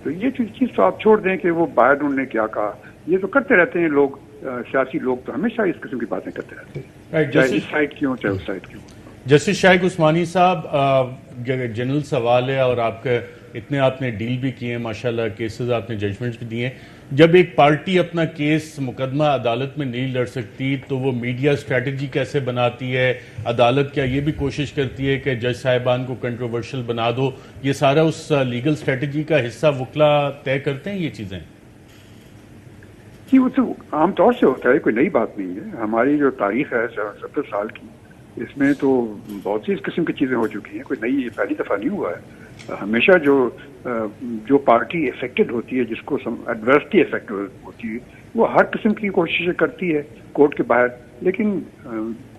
تو یہ چیز تو آپ چھوڑ دیں کہ وہ باہر انہوں نے کیا کہا. یہ تو کرتے رہتے ہیں لوگ، سیاسی لوگ تو ہمیشہ اس قسم کی باتیں کرتے رہتے ہیں، چاہے اس سائڈ کی ہوں چاہے اس سائڈ کی ہوں. جسٹس شائق عثمانی صاحب، جنرل سوال ہے اور آپ کا اتنے آپ نے ڈیل بھی کیے ہیں ماشاءاللہ، کیسز آپ نے ججمنٹس بھی دیے ہیں. جب ایک پارٹی اپنا کیس مقدمہ عدالت میں نہیں لڑ سکتی تو وہ میڈیا اسٹریٹجی کیسے بناتی ہے؟ عدالت کیا یہ بھی کوشش کرتی ہے کہ جج صاحبان کو کنٹروورشل بنا دو؟ یہ سارا اس لیگل اسٹریٹجی کا حصہ وکلا طے کرتے ہیں یہ چیزیں؟ جی وہ تو عام طور سے ہوتا ہے، کوئی نئی بات نہیں ہے. ہماری جو تاریخ ہے 70 سال کی، اس میں تو بہت سی اس قسم کی چیزیں ہو چکی ہیں. کوئی نئی پہلی دفعہ نہیں ہوا ہے. ہمیشہ جو پارٹی افیکٹڈ ہوتی ہے، جس کو ایڈورسٹی افیکٹڈ ہوتی ہے، وہ ہر قسم کی کوششیں کرتی ہے کورٹ کے باہر. لیکن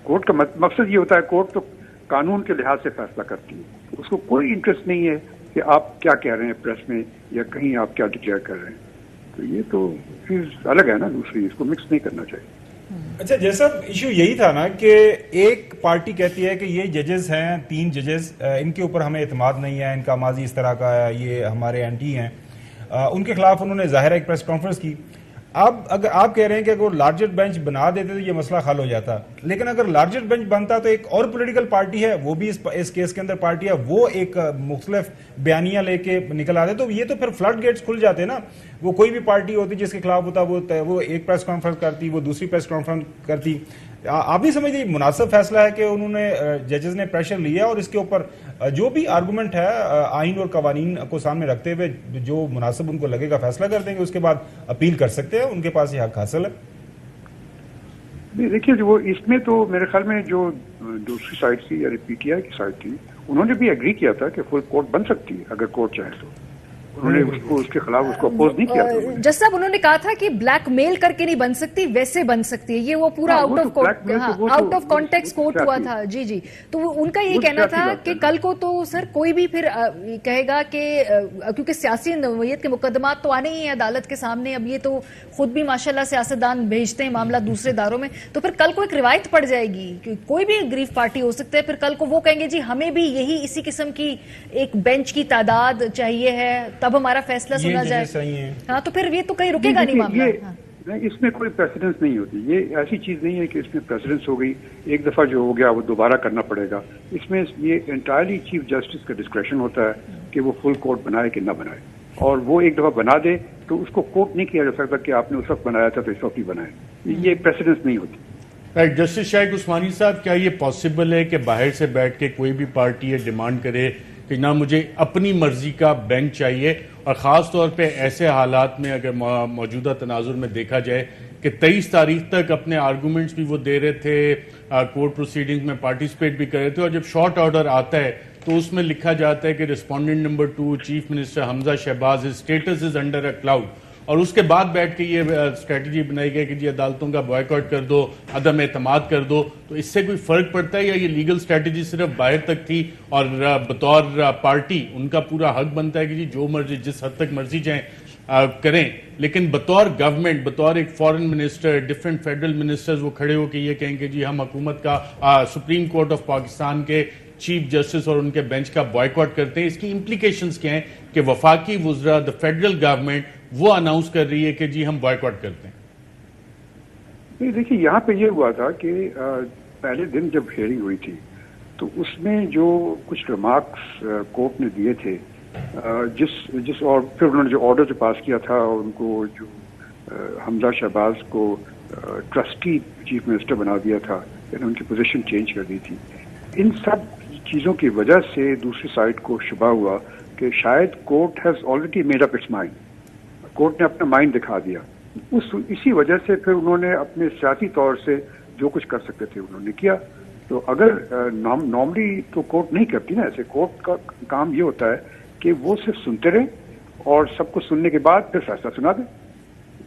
کورٹ کا مقصد یہ ہوتا ہے، کورٹ تو قانون کے لحاظ سے فیصلہ کرتی ہے. اس کو کوئی انٹرسٹ نہیں ہے کہ آپ کیا کہہ رہے ہیں پریس میں یا کہیں آپ کیا ڈکلیئر کر رہے ہیں. تو یہ تو چیز الگ ہے نا دوسری، اس کو مکس نہیں کرنا چاہیے. اچھا جیسا ایشو یہی تھا نا کہ ایک پارٹی کہتی ہے کہ یہ ججز ہیں 3 ججز، ان کے اوپر ہمیں اعتماد نہیں ہے، ان کا ماضی اس طرح کا ہے، یہ ہمارے اینٹی ہیں. ان کے خلاف انہوں نے ظاہر ایک پریس کانفرنس کی. اب اگر آپ کہہ رہے ہیں کہ اگر لارجر بینچ بنا دیتے تو یہ مسئلہ حل ہو جاتا، لیکن اگر لارجر بینچ بنتا تو ایک اور پولیٹیکل پارٹی ہے، وہ بھی اس کیس کے اندر پارٹی ہے، وہ ایک مختلف بیانیاں لے کے نکل آتے، تو یہ تو پھر فلڈ گیٹس کھل جاتے نا. وہ کوئی بھی پارٹی ہوتی جس کے خلاف ہوتا وہ ایک پریس کانفرنس کرتی، وہ دوسری پریس کانفرنس کرتی. آپ نہیں سمجھتے مناسب فیصلہ ہے کہ انہوں نے ججز نے پریشر لیا اور اس کے اوپر جو بھی آرگومنٹ ہے آئین اور قوانین کو سامنے رکھتے ہوئے جو مناسب ان کو لگے گا فیصلہ کر دیں گے، اس کے بعد اپیل کر سکتے ہیں، ان کے پاس یہ حق حاصل ہے. دیکھیے وہ اس میں تو میرے خیال میں جو دوسری سائڈ تھی یعنی پی ٹی آئی کی سائڈ تھی، انہوں نے بھی ایگری کیا تھا کہ فل کورٹ بن سکتی ہے اگر کورٹ چاہے تو. انہوں نے اس کے خلاف اس کو اپوز نہیں کیا تھا. جج صاحب انہوں نے کہا تھا کہ بلیک میل کر کے نہیں بن سکتی، ویسے بن سکتی ہے. یہ وہ پورا آؤٹ آف کانٹیکسٹ کوٹ ہوا تھا. جی جی، تو ان کا یہ کہنا تھا کہ کل کو تو سر کوئی بھی پھر کہے گا کہ کیونکہ سیاسی نوعیت کے مقدمات تو آنے ہی ہیں عدالت کے سامنے، اب یہ تو خود بھی ماشاءاللہ سیاستدان بھیجتے ہیں معاملہ دوسرے اداروں میں، تو پھر کل کو ایک روایت پڑ جائے گی کہ کوئی بھی گریف پارٹی ہو سکتا ہے، پھر کل کو وہ کہیں گے جی ہمیں بھی یہی اسی قسم کی ایک بینچ کی تعداد چاہیے ہے تب ہمارا فیصلہ سنا جائے. ہاں تو پھر یہ تو کہیں رکے گا نہیں معاملہ. اس میں کوئی پریسیڈنس نہیں ہوتی. یہ ایسی چیز نہیں ہے کہ اس میں پریسیڈنس ہو گئی، ایک دفعہ جو ہو گیا وہ دوبارہ کرنا پڑے گا. اس میں یہ انٹائرلی چیف جسٹس کا ڈسکریشن ہوتا ہے کہ وہ فل کورٹ بنائے کہ نہ بنائے، اور وہ ایک دفعہ بنا دے تو اس کو کوٹ نہیں کیا جا سکتا کہ آپ نے اس وقت بنایا تھا تو اس وقت ہی بنائے. یہ پریسیڈنس نہیں ہوتی. جسٹس شائق عثمانی صاحب، کیا یہ پاسبل ہے کہ باہر سے بیٹھ کے کوئی بھی پارٹی یہ ڈیمانڈ کرے کہ نہ مجھے اپنی مرضی کا بینچ چاہیے، اور خاص طور پہ ایسے حالات میں اگر موجودہ تناظر میں دیکھا جائے کہ 23 تاریخ تک اپنے آرگومنٹس بھی وہ دے رہے تھے، کورٹ پروسیڈنگ میں پارٹیسپیٹ بھی کر رہے تھے، اور جب شارٹ آرڈر آتا ہے تو اس میں لکھا جاتا ہے کہ respondent number 2 chief minister Hamza Shahbaz status is under a cloud, اور اس کے بعد بیٹھ کے یہ اسٹریٹجی بنائی گئی کہ جی عدالتوں کا بوائیکاٹ کر دو، عدم اعتماد کر دو. تو اس سے کوئی فرق پڑتا ہے یا یہ لیگل اسٹریٹجی صرف باہر تک تھی اور بطور پارٹی ان کا پورا حق بنتا ہے کہ جی جو مرضی جس حد تک مرضی جائیں کریں, لیکن بطور گورنمنٹ, بطور ایک فورن منسٹر, ڈفرینٹ فیڈرل منسٹرز وہ کھڑے ہو کے یہ کہیں کہ جی ہم حکومت کا, سپریم کورٹ آف پاکستان کے چیف جسٹس اور ان کے بینچ کا بائیکاٹ کرتے ہیں. اس کی امپلیکیشنز کیا ہیں کہ وفاقی وزراء, دا فیڈرل گورنمنٹ وہ اناؤنس کر رہی ہے کہ جی ہم بائیکاٹ کرتے ہیں. دیکھیے یہاں پہ یہ ہوا تھا کہ پہلے دن جب ہیئرنگ ہوئی تھی تو اس میں جو کچھ ریمارکس کورٹ نے دیے تھے, جس اور پھر انہوں نے جو آرڈر جو پاس کیا تھا, ان کو جو حمزہ شہباز کو ٹرسٹی چیف منسٹر بنا دیا تھا, یعنی ان کی پوزیشن چینج کر دی تھی, ان سب چیزوں کی وجہ سے دوسری سائڈ کو شبہ ہوا کہ شاید court has already made up its mind, court نے اپنا مائنڈ دکھا دیا. اسی وجہ سے پھر انہوں نے اپنے سیاسی طور سے جو کچھ کر سکتے تھے انہوں نے کیا. تو اگر نارملی تو کورٹ نہیں کرتی نا ایسے, کورٹ کا کام یہ ہوتا ہے کہ وہ صرف سنتے رہیں اور سب کو سننے کے بعد پھر فیصلہ سنا دیں.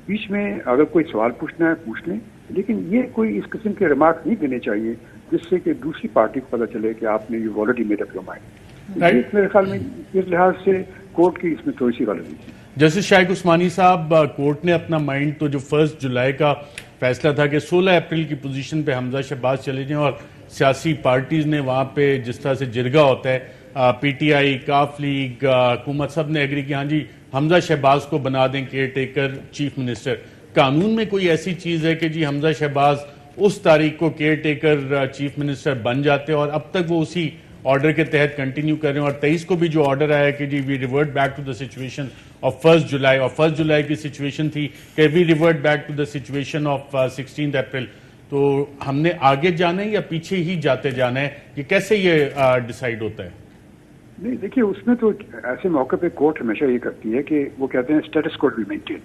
بیچ میں اگر کوئی سوال پوچھنا ہے پوچھ لیں, لیکن یہ کوئی اس قسم کے ریمارک نہیں دینے چاہیے جس سے کہ دوسری پارٹی کو پتہ چلے کہ آپ نے you already made up your mind. میرے خیال میں اس لحاظ سے کورٹ کی اس میں تھوڑی سی غلطی تھی. جسٹس شائق عثمانی صاحب, کورٹ نے اپنا مائنڈ تو جو 1 جولائی کا فیصلہ تھا کہ 16 اپریل کی پوزیشن پہ حمزہ شہباز چلے جائیں, اور سیاسی پارٹیز نے وہاں پہ جس طرح سے جرگہ ہوتا ہے, پی ٹی آئی, کاف لیگ, حکومت, سب نے ایگری کیا ہاں جی حمزہ شہباز کو بنا دیں کیئر ٹیکر چیف منسٹر. قانون میں کوئی ایسی چیز ہے کہ جی حمزہ شہباز اس تاریخ کو کیئر ٹیکر چیف منسٹر بن جاتے اور اب تک وہ اسی آرڈر کے تحت کنٹینیو کر رہے ہیں, اور 23 کو بھی جو آرڈر آیا کہ جی we revert back to the situation of 1 July, اور 1 جولائی کی سچویشن تھی کہ we revert back to the situation of 16 April. تو ہم نے آگے جانا ہے یا پیچھے ہی جاتے جانا ہے, کہ کیسے یہ ڈیسائیڈ ہوتا ہے؟ نہیں دیکھیے, اس میں تو ایسے موقع پہ کورٹ ہمیشہ یہ کرتی ہے کہ وہ کہتے ہیں اسٹیٹس کو بی مینٹین,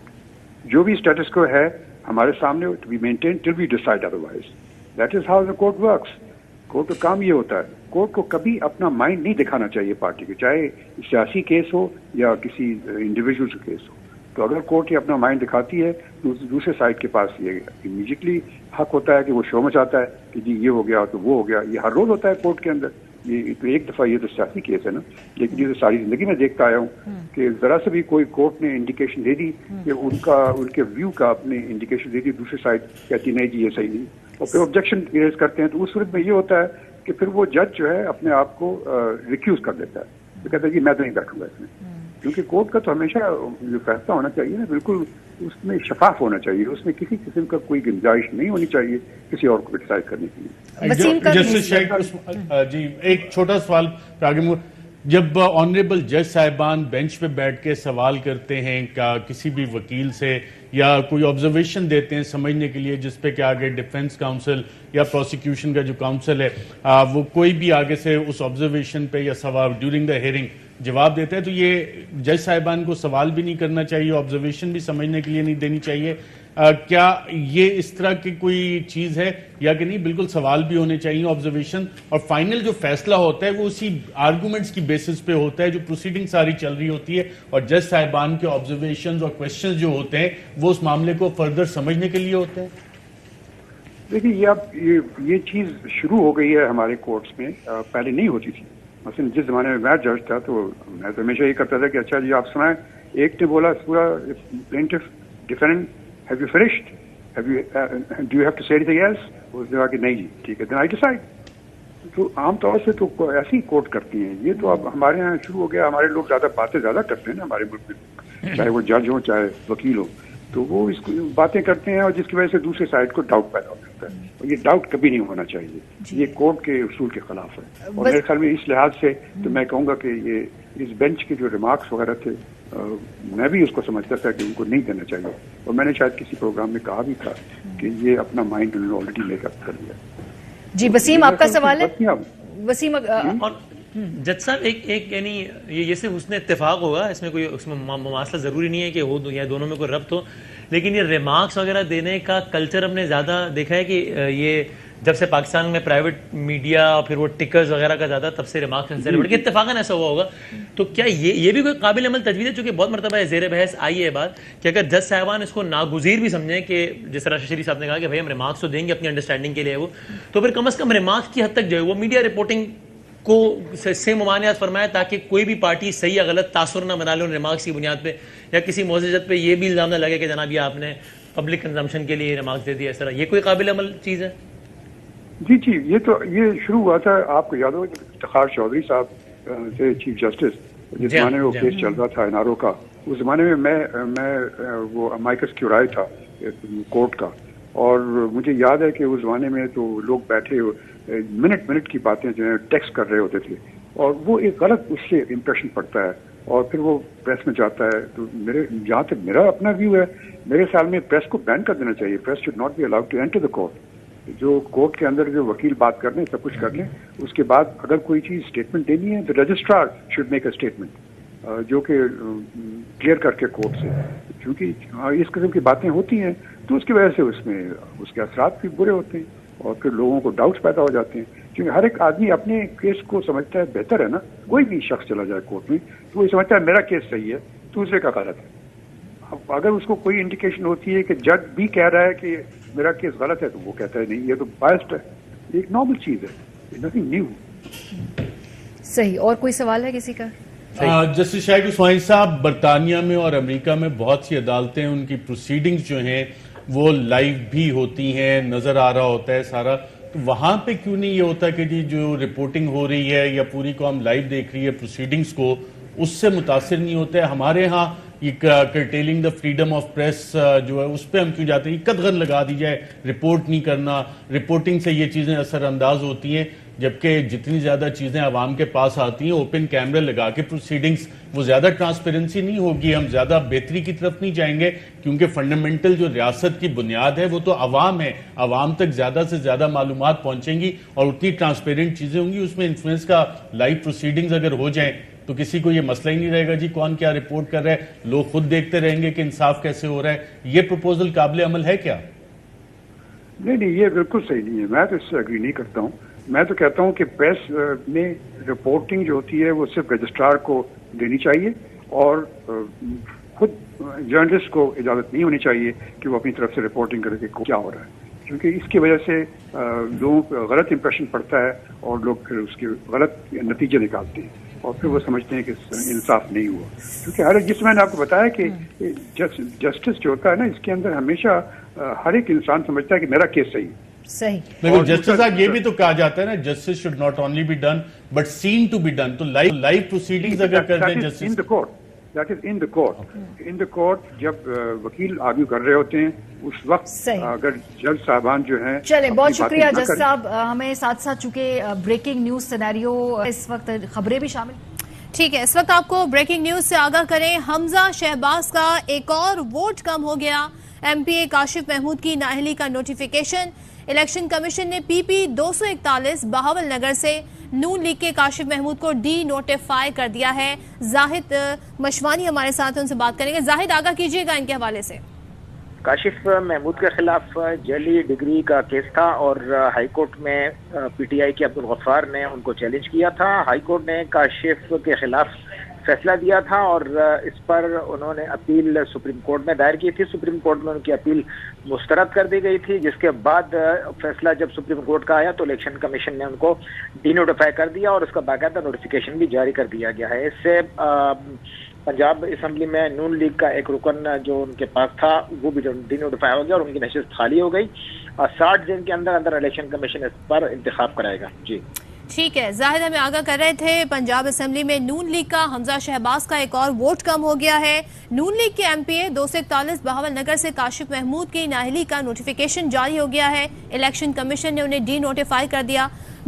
جو بھی اسٹیٹس کو ہے ہمارے سامنے to be maintain till we decide otherwise. That is how the court works. Court کا کام یہ ہوتا ہے, کورٹ کو کبھی اپنا مائنڈ نہیں دکھانا چاہیے پارٹی کو, چاہے سیاسی کیس ہو یا کسی انڈیویجول کا کیس ہو. تو اگر کورٹ یہ اپنا مائنڈ دکھاتی ہے تو دوسرے سائڈ کے پاس یہ امیڈیٹلی حق ہوتا ہے کہ وہ شو مچاتا ہے کہ جی یہ ہو گیا تو وہ ہو گیا. یہ ہر روز ہوتا ہے کورٹ کے اندر. یہ تو ایک دفعہ یہ تو سیاسی کیس ہے نا, لیکن یہ تو ساری زندگی میں دیکھتا آیا ہوں کہ ذرا سے بھی کوئی کورٹ نے انڈیکیشن دے دی کہ ان کے ویو کا اپنے انڈیکیشن دے دی, دوسری سائڈ کہتی نہیں جی یہ صحیح نہیں, اور پھر آبجیکشن ریز کرتے ہیں. تو اس صورت میں یہ ہوتا ہے کہ پھر وہ جج جو ہے اپنے آپ کو ریکیوز کر دیتا ہے, تو کہتا ہے کہ میں تو نہیں بیٹھوں گا اس میں, کیونکہ کورٹ کا تو ہمیشہ جو فیصلہ ہونا چاہیے نا بالکل اس میں شفاف ہونا چاہیے, اس میں کسی قسم کا کوئی گنجائش نہیں ہونی چاہیے کسی اور کو ڈیسائیڈ کرنے کے لیے. جی ایک چھوٹا سوال آگے, جب آنریبل جج صاحبان بینچ پہ بیٹھ کے سوال کرتے ہیں کسی بھی وکیل سے یا کوئی آبزرویشن دیتے ہیں سمجھنے کے لیے, جس پہ کہ آگے ڈیفنس کاؤنسل یا پروسیکیوشن کا جو کاؤنسل ہے وہ کوئی بھی آگے سے اس آبزرویشن پہ یا سوال ڈیورنگ دا ہیئرنگ جواب دیتا ہے, تو یہ جج صاحبان کو سوال بھی نہیں کرنا چاہیے, آبزرویشن بھی سمجھنے کے لیے نہیں دینی چاہیے. کیا یہ اس طرح کی کوئی چیز ہے یا کہ نہیں, بالکل سوال بھی ہونے چاہیے, آبزرویشن, اور فائنل جو فیصلہ ہوتا ہے وہ اسی آرگومنٹس کی بیسس پہ ہوتا ہے جو پروسیڈنگ ساری چل رہی ہوتی ہے, اور جج صاحبان کے آبزرویشنز اور کویسچنز جو ہوتے ہیں وہ اس معاملے کو فردر سمجھنے کے لیے ہوتے ہیں. دیکھیے یہ چیز شروع ہو گئی ہے ہمارے کورٹس میں, پہلے نہیں ہوتی تھی. مثلا جس زمانے میں میں جج تھا تو میں تو ہمیشہ یہ کرتا تھا کہ اچھا جی آپ سنائیں, ایک نے بولا پورا plaintiff defendant have you finished? Do you have to say anything else? اس نے کہا کہ نہیں جی ٹھیک ہے, then I decide. تو عام طور سے تو ایسی کورٹ کرتی ہیں. یہ تو اب ہمارے یہاں شروع ہو گیا, ہمارے لوگ زیادہ باتیں زیادہ کرتے ہیں نا ہمارے ملک میں, چاہے وہ جج ہوں چاہے وکیل ہو, تو وہ اس باتیں کرتے ہیں اور جس کی وجہ سے دوسرے سائڈ کو ڈاؤٹ پیدا ہو جاتا ہے, اور یہ ڈاؤٹ کبھی نہیں ہونا چاہیے, یہ کورٹ کے اصول کے خلاف ہے. اور میرے خیال میں اس لحاظ سے تو میں کہوں گا کہ یہ اس بینچ کے جو ریمارکس وغیرہ تھے میں بھی اس کو سمجھتا تھا کہ ان کو نہیں دینا چاہیے, اور میں نے شاید کسی پروگرام میں کہا بھی تھا کہ یہ اپنا مائنڈ انہوں نے آلریڈی میک اپ کر لیا. جی وسیم آپ کا سوال ہے. وسیم جج صاحب ایک یعنی یہ صرف حسن اتفاق ہوگا, اس میں کوئی اس میں مماثلت ضروری نہیں ہے کہ وہ یا دونوں میں کوئی ربط ہو, لیکن یہ ریمارکس وغیرہ دینے کا کلچر ہم نے زیادہ دیکھا ہے کہ یہ جب سے پاکستان میں پرائیویٹ میڈیا اور پھر وہ ٹکرز وغیرہ کا زیادہ تب سے ریمارکس کہ اتفاقاً ایسا ہوا ہوگا. تو کیا یہ بھی کوئی قابل عمل تجویز ہے, چونکہ بہت مرتبہ زیر بحث آئی ہے بات کہ اگر جج صاحبان اس کو ناگزیر بھی سمجھیں کہ جس طرح ششری صاحب نے کہا کہ بھائی ہم ریمارکس تو دیں گے اپنی انڈرسٹینڈنگ کے لیے, وہ تو پھر کم از کم ریمارکس کی حد تک جو ہے وہ میڈیا رپورٹنگ کو سے ممانعت فرمایا تاکہ کوئی بھی پارٹی صحیح یا غلط تاثر نہ بنا لے ان ریمارکس کی بنیاد پہ، یا کسی معززت پہ یہ بھی الزام نہ لگے کہ جناب یہ آپ نے پبلک کنزمپشن کے لیے ریمارکس دے دیا اس طرح. یہ کوئی قابل عمل چیز ہے؟ جی یہ شروع ہوا تھا، آپ کو یاد ہو افتخار چودھری صاحب سے چیف جسٹس، جس زمانے میں وہ کیس چل رہا تھا NRO کا، اس زمانے میں میں وہ امائکس کیورائے تھا کورٹ کا، اور مجھے یاد ہے کہ اس زمانے میں تو لوگ بیٹھے منٹ کی باتیں جو ہیں ٹیکسٹ کر رہے ہوتے تھے، اور وہ ایک غلط اس سے امپریشن پڑتا ہے اور پھر وہ پریس میں جاتا ہے. تو جہاں تک میرا اپنا ویو ہے، میرے خیال میں پریس کو بین کر دینا چاہیے. Press should not be allowed to enter the court. جو کورٹ کے اندر جو وکیل بات کر لیں، سب کچھ کر لیں، اس کے بعد اگر کوئی چیز اسٹیٹمنٹ دینی ہے تو registrar should make a statement جو کہ کلیئر کر کے کورٹ سے، کیونکہ اس قسم کی باتیں ہوتی ہیں تو اس کی وجہ سے اس میں اس کے اثرات بھی برے ہوتے ہیں اور پھر لوگوں کو ڈاؤٹس پیدا ہو جاتے ہیں. کیونکہ ہر ایک آدمی اپنے کیس کو سمجھتا ہے بہتر ہے نا. کوئی بھی شخص چلا جائے کورٹ میں تو وہ سمجھتا ہے میرا کیس صحیح ہے، دوسرے کا غلط ہے. اگر اس کو کوئی انڈیکیشن ہوتی ہے کہ جج بھی کہہ رہا ہے کہ میرا کیس غلط ہے تو وہ کہتا ہے نہیں، یہ تو بائسڈ ہے. یہ ایک نارمل چیز ہے، نتھنگ نیو. صحیح. اور کوئی سوال ہے کسی کا؟ جسٹس شاہد اسماعیل صاحب، برطانیہ میں اور امریکہ میں بہت سی عدالتیں ان کی پروسیڈنگز جو ہیں وہ لائیو بھی ہوتی ہیں، نظر آ رہا ہوتا ہے سارا. تو وہاں پہ کیوں نہیں یہ ہوتا کہ جی جو رپورٹنگ ہو رہی ہے یا پوری قوم لائیو دیکھ رہی ہے پروسیڈنگز کو، اس سے متاثر نہیں ہوتے؟ ہمارے ہاں یہ curtailing the freedom of press جو ہے اس پہ ہم کیوں جاتے ہیں؟ یہ قدغن لگا دی جائے، رپورٹ نہیں کرنا، رپورٹنگ سے یہ چیزیں اثر انداز ہوتی ہیں، جبکہ جتنی زیادہ چیزیں عوام کے پاس آتی ہیں اوپن کیمرے لگا کے پروسیڈنگز، وہ زیادہ ٹرانسپیرنسی نہیں ہوگی، ہم زیادہ بہتری کی طرف نہیں جائیں گے، کیونکہ فنڈامنٹل جو ریاست کی بنیاد ہے وہ تو عوام ہے. عوام تک زیادہ سے زیادہ معلومات پہنچیں گی اور اتنی ٹرانسپیرنٹ چیزیں ہوں گی. اس میں انفلوئنس کا لائیو پروسیڈنگز اگر ہو جائیں تو کسی کو یہ مسئلہ ہی نہیں رہے گا جی کون کیا رپورٹ کر رہا ہے، لوگ خود دیکھتے رہیں گے کہ انصاف کیسے ہو رہا ہے. یہ پروپوزل قابل عمل ہے کیا؟ نہیں، یہ بالکل صحیح نہیں ہے. میں تو اس سے اگری نہیں کرتا ہوں. میں تو کہتا ہوں کہ پریس میں رپورٹنگ جو ہوتی ہے وہ صرف رجسٹرار کو دینی چاہیے، اور خود جرنلسٹ کو اجازت نہیں ہونی چاہیے کہ وہ اپنی طرف سے رپورٹنگ کرے کہ کیا ہو رہا ہے، کیونکہ اس کی وجہ سے لوگوں کو غلط امپریشن پڑتا ہے اور لوگ پھر اس کے غلط نتیجے نکالتے ہیں اور پھر وہ سمجھتے ہیں کہ انصاف نہیں ہوا. کیونکہ ہر ایک، جس میں نے آپ کو بتایا کہ جسٹس جو ہوتا ہے نا، اس کے اندر ہمیشہ ہر ایک انسان سمجھتا ہے کہ میرا کیس صحیح. لیکن جسٹس صاحب یہ بھی تو کہا جاتا ہے نا، justice should not only be done but seen to be done. تو لائیو پروسیڈنگز اگر کر دیں جسٹس ان دا کورٹ، جب وکیل آرگیو کر رہے ہوتے ہیں اس وقت اگر جج صاحبان جو ہیں. چلیں، بہت شکریہ جج صاحب. ہمیں ساتھ ساتھ چونکہ بریکنگ نیوز سینیریو اس وقت خبریں بھی شامل. ٹھیک ہے، اس وقت آپ کو بریکنگ نیوز سے آگاہ کریں. حمزہ شہباز کا ایک اور ووٹ کم ہو گیا. ایم پی اے کاشف محمود کی نااہلی کا نوٹیفیکیشن. الیکشن کمیشن نے پی پی 241 بہاول نگر سے نون لیگ کے کاشف محمود کو ڈی نوٹیفائی کر دیا ہے. زاہد مشوانی ہمارے ساتھ، ان سے بات کریں گے. زاہد، آگاہ کیجیے گا ان کے حوالے سے. کاشف محمود کے خلاف جعلی ڈگری کا کیس تھا اور ہائی کورٹ میں پی ٹی آئی کے عبدالغفار نے ان کو چیلنج کیا تھا. ہائی کورٹ نے کاشف کے خلاف فیصلہ دیا تھا اور اس پر انہوں نے اپیل سپریم کورٹ میں دائر کی تھی. سپریم کورٹ میں ان کی اپیل مسترد کر دی گئی تھی، جس کے بعد فیصلہ جب سپریم کورٹ کا آیا تو الیکشن کمیشن نے ان کو ڈی نوٹیفائی کر دیا اور اس کا باقاعدہ نوٹیفیکیشن بھی جاری کر دیا گیا ہے. اس سے پنجاب اسمبلی میں نون لیگ کا ایک رکن جو ان کے پاس تھا وہ بھی ڈی نوٹیفائی ہو گیا اور ان کی نشست خالی ہو گئی. 60 دن کے اندر الیکشن کمیشن اس پر انتخاب کرائے گا. جی ٹھیک ہے، زاہد ہمیں آگاہ کر رہے تھے پنجاب اسمبلی میں نون لیگ کا حمزہ شہباز کا ایک اور ووٹ کم ہو گیا ہے. نون لیگ کے ایم پی اے 241 بہاول نگر سے کاشف محمود کی نااہلی کا نوٹیفیکیشن جاری ہو گیا ہے. الیکشن کمیشن نے انہیں ڈی نوٹیفائی کر دیا.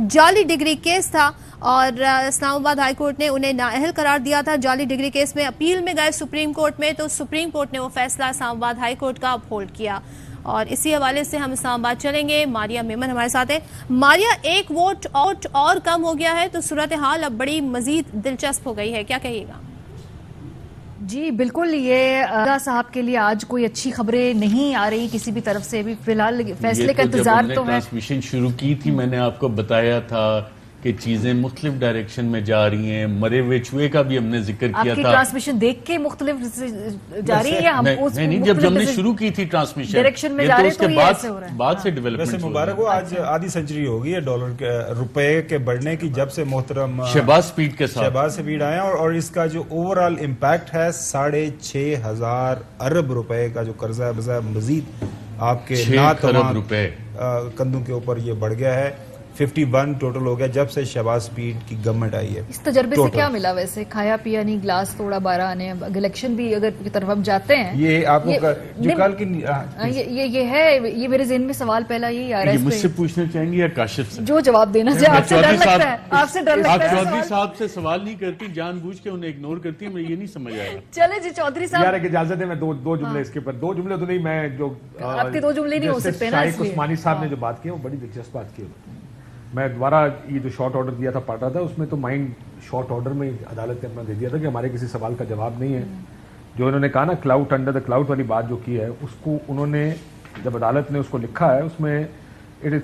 جعلی ڈگری کیس تھا اور اسلام آباد ہائی کورٹ نے انہیں نااہل قرار دیا تھا. جعلی ڈگری کیس میں اپیل میں گئے سپریم کورٹ میں، تو سپریم کورٹ نے وہ فیصلہ اسلام آباد ہائی کورٹ کا اپہولڈ کیا. اور اسی حوالے سے ہم اسلام آباد چلیں گے. ماریا میمن ہمارے ساتھ ہے. ماریا، ایک ووٹ اور کم ہو گیا ہے تو صورتحال اب بڑی مزید دلچسپ ہو گئی ہے، کیا کہیے گا؟ جی بالکل، یہ صاحب کے لیے آج کوئی اچھی خبریں نہیں آ رہی کسی بھی طرف سے. ابھی فی الحال فیصلے کا انتظار تو ہے. ٹرانسمیشن شروع کی تھی میں نے آپ کو بتایا تھا کہ چیزیں مختلف ڈائریکشن میں جا رہی ہیں. مرے ہوئے چوہے کا بھی ہم نے ذکر کیا آپ کی تھا. ٹرانسمیشن دیکھ کے مختلف جا رہی ہے یا ہم نہیں, جب ہم نے شروع کی تھی ٹرانسمیشن ڈائریکشن میں جا رہے تو یہ ایسے ہو رہا ہے. بعد سے ڈیولپمنٹ. ویسے مبارک ہو, آج آدھی سینچری ہو گئی ہے ڈالر کے روپے کے بڑھنے کی جب سے محترم شہباز سپیڈ کے ساتھ شہباز سپیڈ آئے ہیں, اور اس کا جو اوور آل امپیکٹ ہے 6,500 ارب روپے کا جو قرضہ ہے بظاہر مزید آپ کے ارب روپے کندھوں کے اوپر یہ بڑھ گیا ہے. 51 ٹوٹل ہو گیا جب سے شہباز سپیڈ کی گورنمنٹ آئی ہے. اس تجربے سے کیا ملا ویسے؟ کھایا پیا نہیں, گلاس توڑا 12 آنے, الیکشن بھی اگر کی طرف ہم جاتے ہیں, یہ آپ کو جو کل کی یہ ہے, یہ میرے ذہن میں سوال پہلا یہی آ رہا ہے. مجھ سے پوچھنا چاہیں گے یا کاشف سے؟ جو جواب دینا چاہے. آپ سے ڈر لگتا ہے, آپ سے ڈر لگتا ہے. آپ چودھری صاحب سے سوال نہیں کرتی, جان بوجھ کے انہیں اگنور کرتی ہے, مجھے یہ نہیں سمجھ آیا. چلے جی چودھری صاحب, یار ایک اجازت ہے, میں دو جملے اس کے اوپر, 2 جملے تو نہیں, میں جو آپ کے 2 جملے نہیں ہو سکتے نا. شائق عثمانی صاحب نے جو بات کی وہ بڑی دلچسپ بات کی. میں دوبارہ یہ جو شارٹ آرڈر دیا تھا پڑھ رہا تھا, اس میں تو مائنڈ شارٹ آرڈر میں عدالت نے اپنا دے دیا تھا کہ ہمارے کسی سوال کا جواب نہیں ہے. جو انہوں نے کہا نا کلاؤڈ انڈر دا کلاؤڈ والی بات جو کی ہے, اس کو انہوں نے جب عدالت نے اس کو لکھا ہے, اس میں it is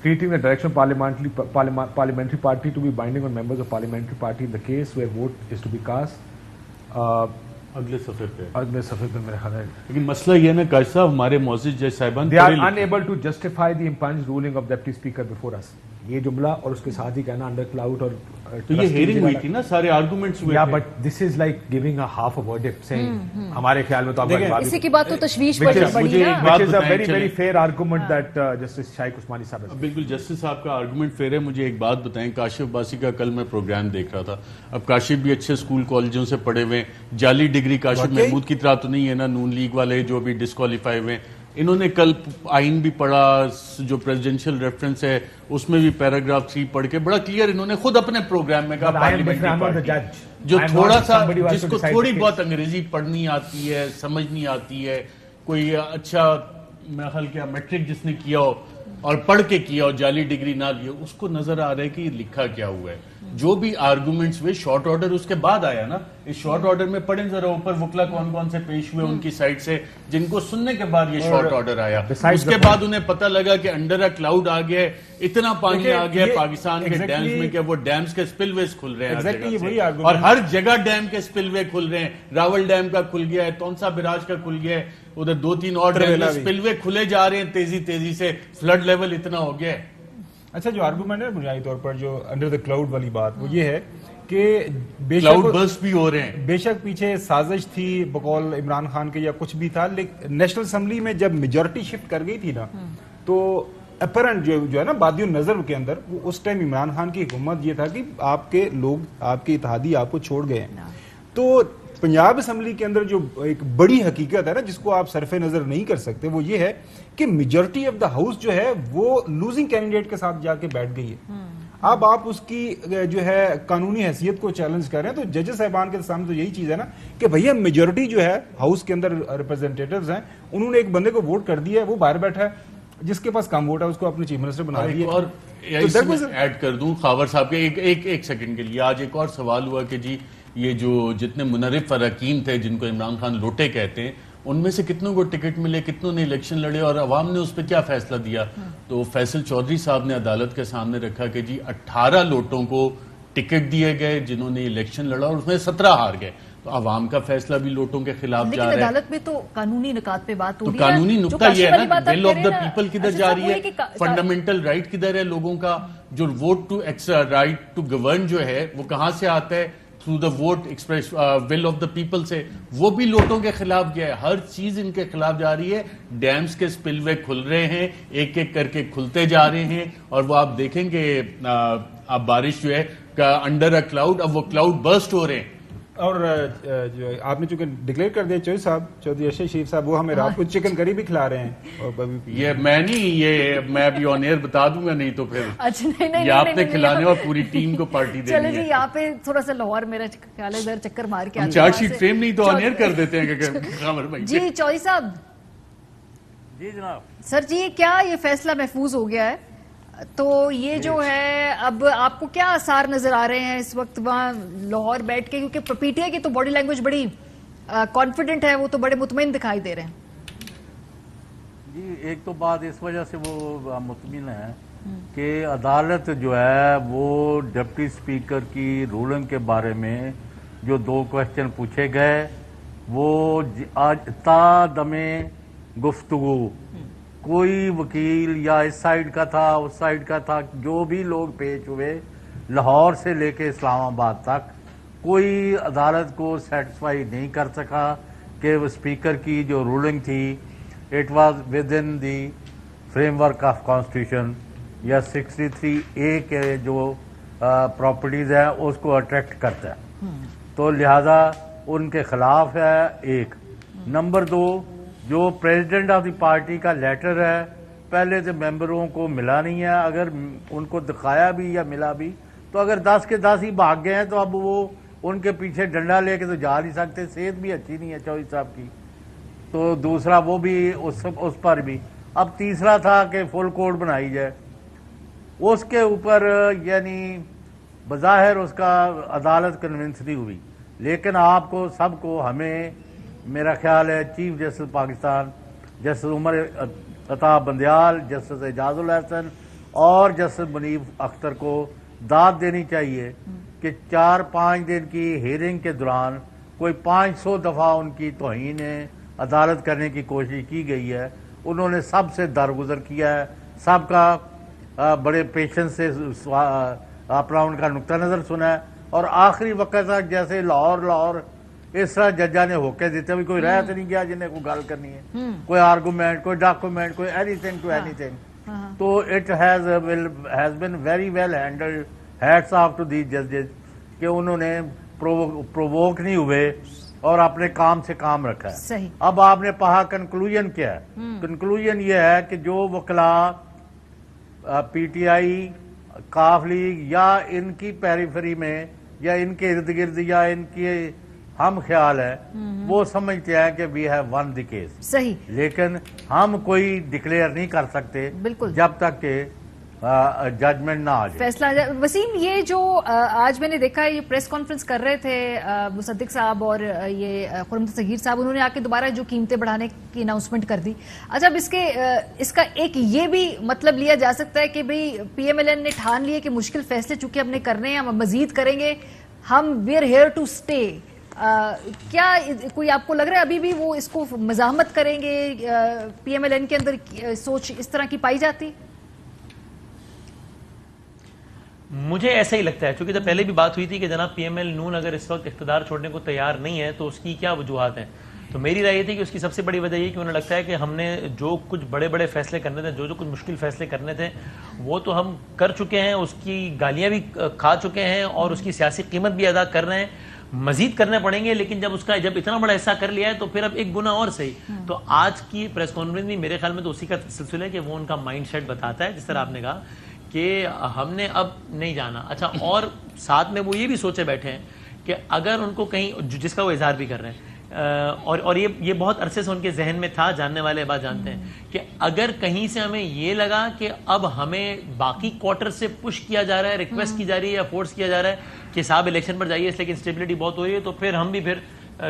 treating the direction parliamentary party to be binding on members of parliamentary party in the case where vote is to be cast. اگلے صفحے پہ میرے خیال ہے. لیکن مسئلہ یہ نا کاش صاحب, ہمارے معزز جج صاحبان they are unable to justify the impunged ruling of deputy speaker before us. یہ جملہ اور اس کے ساتھ ہی کہنا انڈر کلاؤڈ, اور تو یہ ہیئرنگ ہوئی تھی نا, سارے آرگومنٹس ہوئے تھے. But this is like giving a half a verdict seeing ہمارے خیال میں تو آپ اسی کی بات تو تشویش بڑی نا, which is a very very fair argument that justice Shaiq Usmani صاحب. بالکل جسٹس صاحب کا آرگومنٹ فیئر ہے. مجھے ایک بات بتائیں, کاشف عباسی کا کل میں پروگرام دیکھ رہا تھا. اب کاشف بھی اچھے اسکول کالجوں سے پڑھے ہوئے, جعلی ڈگری کاشف محمود کی طرح تو نہیں ہے نا, نون لیگ والے جو بھی ڈسکوالیفائی ہوئے. انہوں نے کل آئین بھی پڑھا, جو پریزیڈنشل ریفرنس ہے اس میں بھی پیراگراف 3 پڑھ کے بڑا کلیئر انہوں نے خود اپنے پروگرام میں کہا پارلیمنٹری پارٹی جو تھوڑا سا, جس کو تھوڑی بہت انگریزی پڑھنی آتی ہے, سمجھنی آتی ہے, کوئی اچھا میرا خیال کیا میٹرک جس نے کیا ہو اور پڑھ کے کیا ہو, جعلی ڈگری نہ لی ہو, اس کو نظر آ رہا ہے کہ یہ لکھا کیا ہوا ہے. جو بھی آرگومنٹس ہوئے, شارٹ آرڈر اس کے بعد آیا نا, اس شارٹ آرڈر میں پڑھیں ذرا اوپر وکلا کون کون سے پیش ہوئے ان کی سائڈ سے, جن کو سننے کے بعد یہ شارٹ آرڈر آیا. اس کے بعد انہیں پتہ لگا کہ انڈر اے کلاؤڈ آ گیا, اتنا پانی آ گیا پاکستان کے ڈیمز میں کہ وہ ڈیمز کے سپل ویز کھل رہے ہیں, اور ہر جگہ ڈیم کے سپل وے کھل رہے ہیں. راول ڈیم کا کھل گیا ہے, تونسا براج کا کھل گیا ہے, ادھر 2-3 اور ڈیم کے سپل وے کھلے جا رہے ہیں تیزی سے, فلڈ لیول اتنا ہو گیا ہے. اچھا, جو آرگومنٹ ہے بنیادی طور پر جو انڈر دا کلاؤڈ والی بات, وہ یہ ہے کہ کلاؤڈ برسٹ بھی ہو رہے ہیں. بے شک پیچھے سازش تھی بقول عمران خان کے یا کچھ بھی تھا, لیکن نیشنل اسمبلی میں جب میجورٹی شفٹ کر گئی تھی نا, تو اپرنٹ جو ہے نا بادی النظر کے اندر, اس ٹائم عمران خان کی حکومت یہ تھا کہ آپ کے لوگ, آپ کے اتحادی آپ کو چھوڑ گئے ہیں. تو پنجاب اسمبلی کے اندر جو ایک بڑی حقیقت ہے نا, جس کو آپ صرف نظر نہیں کر سکتے, وہ یہ ہے کہ میجورٹی آف دا ہاؤس جو ہے وہ لوزنگ کینڈیڈیٹ کے ساتھ جا کے بیٹھ گئی ہے. اب آپ اس کی جو ہے قانونی حیثیت کو چیلنج کر رہے ہیں, تو ججز صاحبان کے سامنے تو یہی چیز ہے نا کہ بھیا میجورٹی جو ہے ہاؤس کے اندر ریپرزینٹیٹیوز ہیں, انہوں نے ایک بندے کو ووٹ کر دیا ہے, وہ باہر بیٹھا ہے, جس کے پاس کم ووٹ ہے اس کو اپنے چیف منسٹر بنا دیا. اور ایڈ کر دوں خاور صاحب کے ایک سیکنڈ کے لیے, آج ایک اور سوال ہوا کہ جی یہ جو جتنے منرف اراکین تھے جن کو عمران خان لوٹے کہتے ہیں, ان میں سے کتنوں کو ٹکٹ ملے, کتنوں نے الیکشن لڑے, اور عوام نے اس پہ کیا فیصلہ دیا. تو فیصل چودھری صاحب نے عدالت کے سامنے رکھا کہ جی 18 لوٹوں کو ٹکٹ دیے گئے جنہوں نے الیکشن لڑا, اور اس میں 17 ہار گئے. تو عوام کا فیصلہ بھی لوٹوں کے خلاف جا رہا ہے. لیکن عدالت میں تو قانونی نکات پہ بات ہو رہی ہے. تو قانونی نقطہ یہ ہے نا, ول آف دا پیپل کدھر جا رہی ہے, فنڈامنٹل رائٹ کدھر ہے لوگوں کا, جو vote to right to govern جو ہے وہ کہاں سے آتا ہے, through the vote express will of the people سے, وہ بھی لوٹوں کے خلاف گیا ہے. ہر چیز ان کے خلاف جا رہی ہے. ڈیمز کے سپل وے کھل رہے ہیں, ایک ایک کر کے کھلتے جا رہے ہیں, اور وہ آپ دیکھیں کہ اب بارش جو ہے انڈر اے کلاؤڈ, اب وہ کلاؤڈ برسٹ ہو رہے ہیں. اور جو آپ نے چونکہ ڈکلیئر کر دیا چوہدری صاحب, چودھری ارشد شریف صاحب, وہ ہمیں رات کو چکن کری بھی کھلا رہے ہیں. یہ میں نہیں, یہ میں ابھی آن ایئر بتا دوں گا, نہیں تو پھر یہ آپ نے کھلانے اور پوری ٹیم کو پارٹی دینی ہے. چلے جی, یہاں پہ تھوڑا سا لاہور میرا خیال ہے ادھر چکر مار کے چارج شیٹ فریم نہیں تو آن ایئر کر دیتے ہیں خامر بھائی. جی چودھری صاحب. جی جناب. سر جی, کیا یہ فیصلہ محفوظ ہو گیا ہے؟ تو یہ جو ہے اب آپ کو کیا آثار نظر آ رہے ہیں اس وقت وہاں لاہور بیٹھ کے, کیونکہ پی ٹی آئی کی تو باڈی لینگویج بڑی کانفیڈنٹ ہے, وہ تو بڑے مطمئن دکھائی دے رہے ہیں. جی ایک تو بات اس وجہ سے وہ مطمئن ہے کہ عدالت جو ہے وہ ڈپٹی اسپیکر کی رولنگ کے بارے میں جو 2 کویسچن پوچھے گئے وہ آج تا دم گفتگو کوئی وکیل یا اس سائیڈ کا تھا اس سائیڈ کا تھا جو بھی لوگ پیش ہوئے لاہور سے لے کے اسلام آباد تک کوئی عدالت کو سیٹسفائی نہیں کر سکا کہ وہ اسپیکر کی جو رولنگ تھی it was with in the frame work of constitution یا 63A کے جو پراپرٹیز ہیں اس کو اٹریکٹ کرتا ہے تو لہذا ان کے خلاف ہے 1 نمبر 2 جو پریزیڈنٹ آف دی پارٹی کا لیٹر ہے پہلے سے ممبروں کو ملا نہیں ہے اگر ان کو دکھایا بھی یا ملا بھی تو اگر 10 کے 10 ہی بھاگ گئے ہیں تو اب وہ ان کے پیچھے ڈنڈا لے کے تو جا نہیں سکتے صحت بھی اچھی نہیں ہے چوہدری صاحب کی تو دوسرا وہ بھی اس پر بھی اب تیسرا تھا کہ فل کورٹ بنائی جائے اس کے اوپر یعنی بظاہر اس کا عدالت کنونس نہیں ہوئی لیکن آپ کو سب کو ہمیں میرا خیال ہے chief justice Pakistan justice Umar Ata Bandial justice اعجاز الحسن اور جسٹس منیب اختر کو داد دینی چاہیے کہ 4-5 دن کی ہیئرنگ کے دوران کوئی 500 دفعہ ان کی توہین عدالت کرنے کی کوشش کی گئی ہے انہوں نے سب سے درگزر کیا ہے سب کا بڑے پیشنس سے اپنا ان کا نقطہ نظر سنا ہے اور آخری وقت تک جیسے لاہور اس طرح ججا نے ہوکے دیتے ہوئے کوئی رہ تو نہیں گیا جنہیں کوئی گل کرنی ہے کوئی آرگومنٹ کوئی ڈاکومنٹ کوئی anything to anything تو it has been very well handled hats off to these ججز کہ انہوں نے پرووک نہیں ہوئے اور اپنے کام سے کام رکھا ہے اب آپ نے کہا کنکلوژن کیا ہے کنکلوژن یہ ہے کہ جو وکلا پی ٹی آئی کاف لیگ یا ان کی پیریفری میں یا ان کے ارد گرد یا ان کے ہم خیال ہے وہ سمجھتے ہیں کہ we have won the case صحیح لیکن ہم کوئی ڈکلیئر نہیں کر سکتے جب تک کہ ججمنٹ نہ آ جائے فیصلہ وسیم یہ جو آج میں نے دیکھا ہے یہ پریس کانفرنس کر رہے تھے مصدق صاحب اور یہ خرم صغیر صاحب انہوں نے آ کے دوبارہ جو قیمتیں بڑھانے کی اناؤنسمنٹ کر دی اچھا اب اس کا ایک یہ بھی مطلب لیا جا سکتا ہے کہ بھئی پی ایم ایل این نے ٹھان لیے کہ مشکل فیصلے چونکہ ہم نے کرنے ہیں ہم مزید کریں گے ہم we are here to stay کیا کوئی آپ کو لگ رہا ہے ابھی بھی وہ اس کو مزاحمت کریں گے پی ایم ایل این کے اندر سوچ اس طرح کی پائی جاتی مجھے ایسا ہی لگتا ہے چونکہ جب پہلے بھی بات ہوئی تھی کہ جناب پی ایم ایل نون اگر اس وقت اقتدار چھوڑنے کو تیار نہیں ہے تو اس کی کیا وجوہات ہیں تو میری رائے یہ تھی کہ اس کی سب سے بڑی وجہ یہ کہ انہیں لگتا ہے کہ ہم نے جو کچھ بڑے بڑے فیصلے کرنے تھے جو کچھ مشکل فیصلے کرنے تھے وہ تو ہم کر چکے ہیں اس کی گالیاں بھی کھا چکے ہیں اور اس کی سیاسی قیمت بھی ادا کر رہے ہیں مزید کرنے پڑیں گے لیکن جب اتنا بڑا حصہ کر لیا ہے تو پھر اب ایک گنا اور صحیح تو آج کی پریس کانفرنس میں میرے خیال میں تو اسی کا سلسلہ ہے کہ وہ ان کا مائنڈ سیٹ بتاتا ہے جس طرح آپ نے کہا کہ ہم نے اب نہیں جانا اچھا اور ساتھ میں وہ یہ بھی سوچے بیٹھے ہیں کہ اگر ان کو کہیں جس کا وہ اظہار بھی کر رہے ہیں اور یہ بہت عرصے سے ان کے ذہن میں تھا جاننے والے بات جانتے ہیں کہ اگر کہیں سے ہمیں یہ لگا کہ اب ہمیں باقی کوارٹر سے پش کیا جا رہا ہے ریکویسٹ کی جا رہی ہے یا فورس کیا جا رہا ہے کہ صاحب الیکشن پر جائیے اس لیے کہ انسٹیبلٹی بہت ہو رہی ہے تو پھر ہم بھی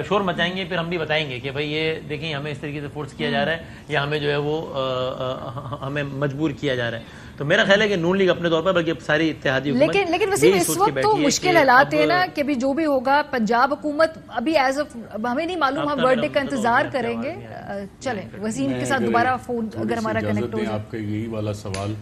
شور مچائیں گے پھر ہم بھی بتائیں گے کہ بھائی یہ دیکھیں ہمیں اس طریقے سے فورس کیا جا رہا ہے یا ہمیں جو ہے وہ ہمیں مجبور کیا جا رہا ہے تو میرا خیال ہے کہ نون لیگ اپنے طور پر بلکہ ساری اتحادی حکومت لیکن وسیم اس وقت تو مشکل حالات ہیں نا کہ جو بھی ہوگا پنجاب حکومت ابھی ایز ہمیں نہیں معلوم ہم برتھ ڈے کا انتظار کریں گے چلیں وسیم کے ساتھ دوبارہ فون اگر ہمارا کنیکٹ ہو جائے آپ کا یہی والا سوال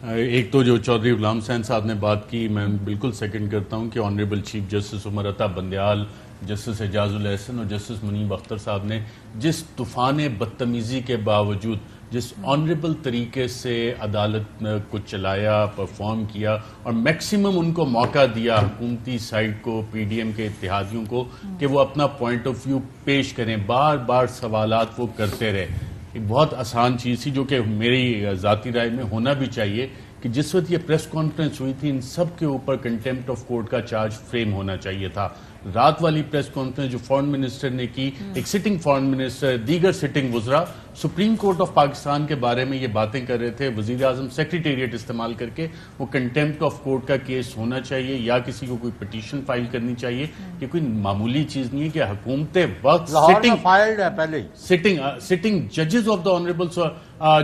ایک تو جو چودھری غلام حسین صاحب نے بات کی میں بالکل سیکنڈ کرتا ہوں کہ honourable chief justice Umar Ata Bandial justice اعجاز الحسن اور جسٹس منیب اختر صاحب نے جس طوفان بدتمیزی کے باوجود جس آنریبل طریقے سے عدالت کو چلایا پرفارم کیا اور میکسیمم ان کو موقع دیا حکومتی سائڈ کو پی ڈی ایم کے اتحادیوں کو کہ وہ اپنا پوائنٹ آف ویو پیش کریں بار بار سوالات وہ کرتے رہے ایک بہت آسان چیز تھی جو کہ میری ذاتی رائے میں ہونا بھی چاہیے کہ جس وقت یہ پریس کانفرنس ہوئی تھی ان سب کے اوپر کنٹیمپٹ آف کورٹ کا چارج فریم ہونا چاہیے تھا رات والی پریس کانفرنس جو فورن منسٹر نے کی، ایک سٹنگ فورن منسٹر، دیگر سٹنگ وزراء سپریم کورٹ آف پاکستان کے بارے میں یہ باتیں کر رہے تھے، وزیر اعظم سیکریٹریٹ استعمال کر کے وہ کنٹیمپٹ آف کورٹ کا کیس ہونا چاہیے یا کسی کو کوئی پٹیشن فائل کرنی چاہیے. یہ کوئی معمولی چیز نہیں ہے کہ حکومت وقت سٹنگ ججز آف دا آنریبل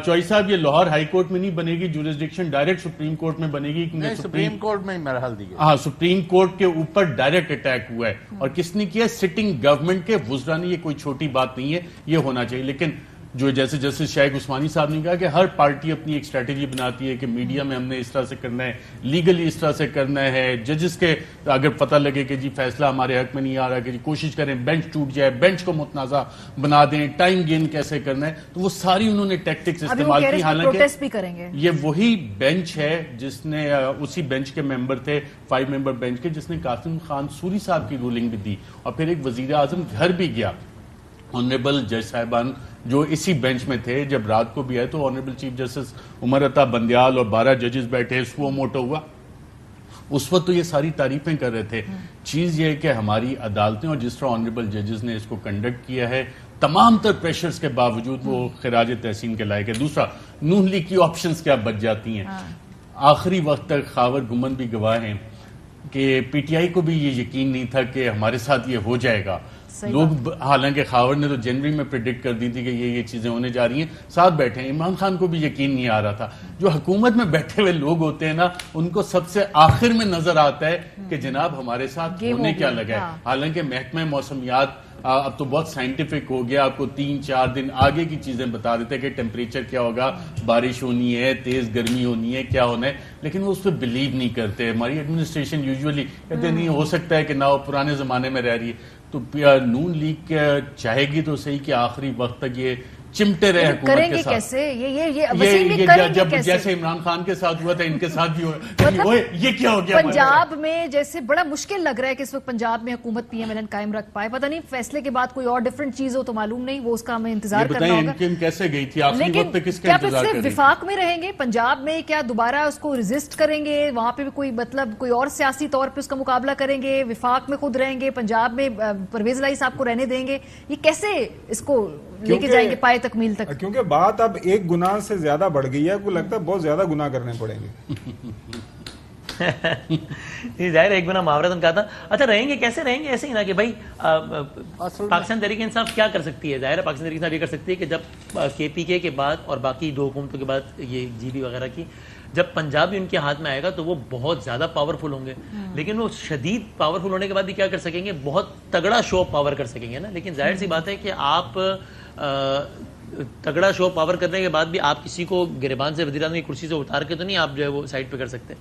چوئی صاحب، یہ لاہور ہائی کورٹ میں نہیں بنے گی جورسڈکشن، ڈائریکٹ سپریم کورٹ میں بنے گی. سپریم کورٹ میں مرحل دی ہاں، سپریم کورٹ کے اوپر ڈائریکٹ اٹیک ہوا ہے اور کس نے کیا؟ سٹنگ گورنمنٹ کے وزراء نے. یہ کوئی چھوٹی بات نہیں ہے، یہ ہونا چاہیے. لیکن جو جیسے جسٹس شیخ عثمانی صاحب نے کہا کہ ہر پارٹی اپنی ایک اسٹریٹجی بناتی ہے کہ میڈیا میں ہم نے اس طرح سے کرنا ہے، لیگلی اس طرح سے کرنا ہے. ججز کے اگر پتہ لگے کہ جی فیصلہ ہمارے حق میں نہیں آ رہا کہ جی کوشش کریں بینچ ٹوٹ جائے، بینچ کو متنازع بنا دیں، ٹائم گین کیسے کرنا ہے، تو وہ ساری انہوں نے ٹیکٹکس استعمال کی. حالانکہ یہ وہی بینچ ہے جس نے اسی بینچ کے ممبر تھے 5 ممبر بینچ کے، جس نے قاسم خان سوری صاحب کی رولنگ بھی دی اور پھر ایک وزیر اعظم گھر بھی گیا. آنریبل جج صاحبان جو اسی بینچ میں تھے جب رات کو بھی آئے تو honourable chief justice Umar Ata Bandial اور 12 ججز بیٹھے، سو موٹو ہوا. اس وقت تو یہ ساری تعریفیں کر رہے تھے. چیز یہ ہے کہ ہماری عدالتیں اور جس طرح آنریبل ججز نے اس کو کنڈکٹ کیا ہے تمام تر پریشرز کے باوجود وہ خراج تحسین کے لائق ہے. دوسرا، نون لیگ کی آپشنز کیا بچ جاتی ہیں. آخری وقت تک خاور گمن بھی گواہ ہیں کہ پی ٹی آئی کو بھی یہ یقین نہیں تھا کہ ہمارے ساتھ یہ ہو جائے گا. لوگ حالانکہ خاور نے تو جنوری میں پریڈکٹ کر دی تھی کہ یہ چیزیں ہونے جا رہی ہیں، ساتھ بیٹھے ہیں. عمران خان کو بھی یقین نہیں آ رہا تھا. جو حکومت میں بیٹھے ہوئے لوگ ہوتے ہیں نا، ان کو سب سے آخر میں نظر آتا ہے کہ جناب ہمارے ساتھ ہونے کیا لگا ہے. حالانکہ محکمہ موسمیات اب تو بہت سائنٹیفک ہو گیا، آپ کو 3-4 دن آگے کی چیزیں بتا دیتے ہیں کہ ٹیمپریچر کیا ہوگا، بارش ہونی ہے، تیز گرمی ہونی ہے، کیا ہونا ہے. لیکن وہ اس پہ بلیو نہیں کرتے. ہماری ایڈمنسٹریشن یوزولی کہتے نہیں ہو سکتا ہے کہ نہ وہ پرانے زمانے میں رہ رہی ہے. تو نون لیگ چاہے گی تو صحیح کہ آخری وقت تک یہ چمٹے رہے حکومت کے ساتھ. جب جیسے عمران خان کے ساتھ ہوا تھا ان کے ساتھ بھی ہوا. یہ کیا ہو گیا پنجاب میں؟ جیسے بڑا مشکل لگ رہا ہے کہ اس وقت پنجاب میں حکومت پی ایم ایل این قائم رکھ پائے. پتہ نہیں فیصلے کے بعد کوئی اور ڈیفرنٹ چیز ہو تو معلوم نہیں، وہ اس کا ہمیں انتظار کرنا ہوگا. کیسے گئی تھی آخری وقت تک؟ کس کا انتظار کر رہی تھی؟ وفاق میں رہیں گے پنجاب میں؟ کیا دوبارہ اس کو ریزسٹ کریں گے؟ وہاں پہ بھی کوئی مطلب کوئی اور سیاسی طور پہ اس کا مقابلہ کریں گے؟ وفاق میں خود رہیں گے؟ پنجاب میں پرویز الہی صاحب کو رہنے دیں گے؟ یہ کیسے اس کو لے کے جائیں گے پائے تکمیل تک؟ کیونکہ بات اب ایک گناہ سے زیادہ بڑھ گئی ہے، کو لگتا ہے بہت زیادہ گناہ کرنے پڑیں گے. ظاہر ایک گناہ محاورہ کہا تھا. اچھا رہیں گے کیسے رہیں گے؟ ایسے ہی نا کہ بھائی پاکستان تحریک انصاف کیا کر سکتی ہے؟ ظاہر ہے پاکستان تحریک انصاف یہ کر سکتی ہے کہ جب کے پی کے بعد اور باقی 2 حکومتوں کے بعد یہ جی بی وغیرہ کی جب پنجاب بھی ان کے ہاتھ میں آئے گا تو وہ بہت زیادہ پاورفل ہوں گے. لیکن وہ شدید پاورفل ہونے کے بعد بھی کیا کر سکیں گے؟ بہت تگڑا شو پاور کر سکیں گے نا. لیکن ظاہر سی بات ہے کہ آپ تگڑا شو پاور کرنے کے بعد بھی آپ کسی کو گریبان سے وزیر اعظم کی کرسی سے اتار کے تو نہیں آپ جو ہے وہ سائڈ پہ کر سکتے.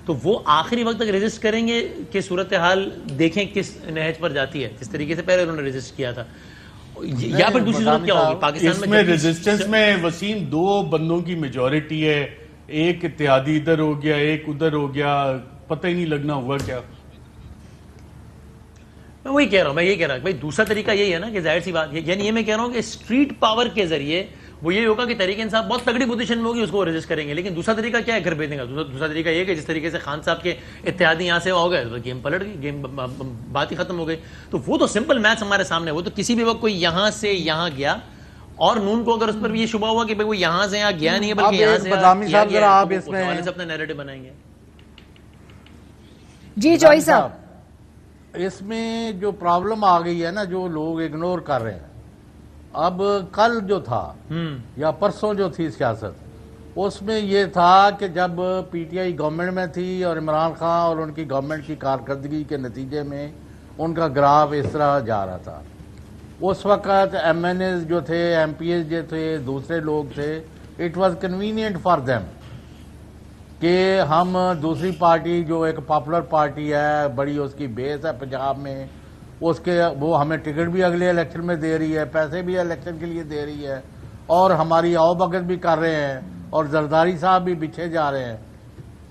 تو وہ آخری وقت تک ریزسٹ کریں گے کہ صورتحال دیکھیں کس نہج پر جاتی ہے، جس طریقے سے پہلے انہوں نے ریزسٹ کیا تھا. یا پھر دوسری صورت کیا ہوگی پاکستان میں؟ ریزسٹنس میں وسیم 2 بندوں کی میجورٹی ہے، ایک اتحادی ادھر ہو گیا، ایک ادھر ہو گیا، پتہ ہی نہیں لگنا ہوا کیا. میں وہی کہہ رہا ہوں، میں یہ کہہ رہا ہوں بھائی دوسرا طریقہ یہی ہے نا کہ ظاہر سی بات یعنی یہ میں کہہ رہا ہوں کہ اسٹریٹ پاور کے ذریعے وہ یہ ہوگا کہ تحریک انصاف بہت تگڑی پوزیشن میں ہوگی، اس کو ریزسٹ کریں گے. لیکن دوسرا طریقہ کیا ہے گھر بھیجنے کا؟ دوسرا طریقہ یہ کہ جس طریقے سے خان صاحب کے اتحادی یہاں سے ہو گئے تو گیم پلٹ گئی، گیم بات ہی ختم ہو گئی. تو وہ تو سمپل میتھس ہمارے سامنے. وہ تو کسی بھی وقت کوئی یہاں سے یہاں گیا اور نون کو اگر اس پر بھی یہ شبہ ہوا کہ وہ یہاں سے یہاں گیا نہیں ہے بلکہ یہاں سے اپنا نیریٹو بنائیں گے. جی چوئی صاحب، اس میں جو پرابلم آ گئی ہے نا، جو لوگ اگنور کر رہے ہیں، اب کل جو تھا یا پرسوں جو تھی سیاست، اس میں یہ تھا کہ جب پی ٹی آئی گورنمنٹ میں تھی اور عمران خان اور ان کی گورنمنٹ کی کارکردگی کے نتیجے میں ان کا گراف اس طرح جا رہا تھا. اس وقت ایم این ایز جو تھے، ایم پی ایز جو تھے، دوسرے لوگ تھے، it was convenient for them کہ ہم دوسری پارٹی جو ایک پاپولر پارٹی ہے، بڑی اس کی بیس ہے پنجاب میں، اس کے وہ ہمیں ٹکٹ بھی اگلے الیکشن میں دے رہی ہے، پیسے بھی الیکشن کے لیے دے رہی ہے، اور ہماری آؤ بھگت بھی کر رہے ہیں، اور زرداری صاحب بھی پیچھے جا رہے ہیں.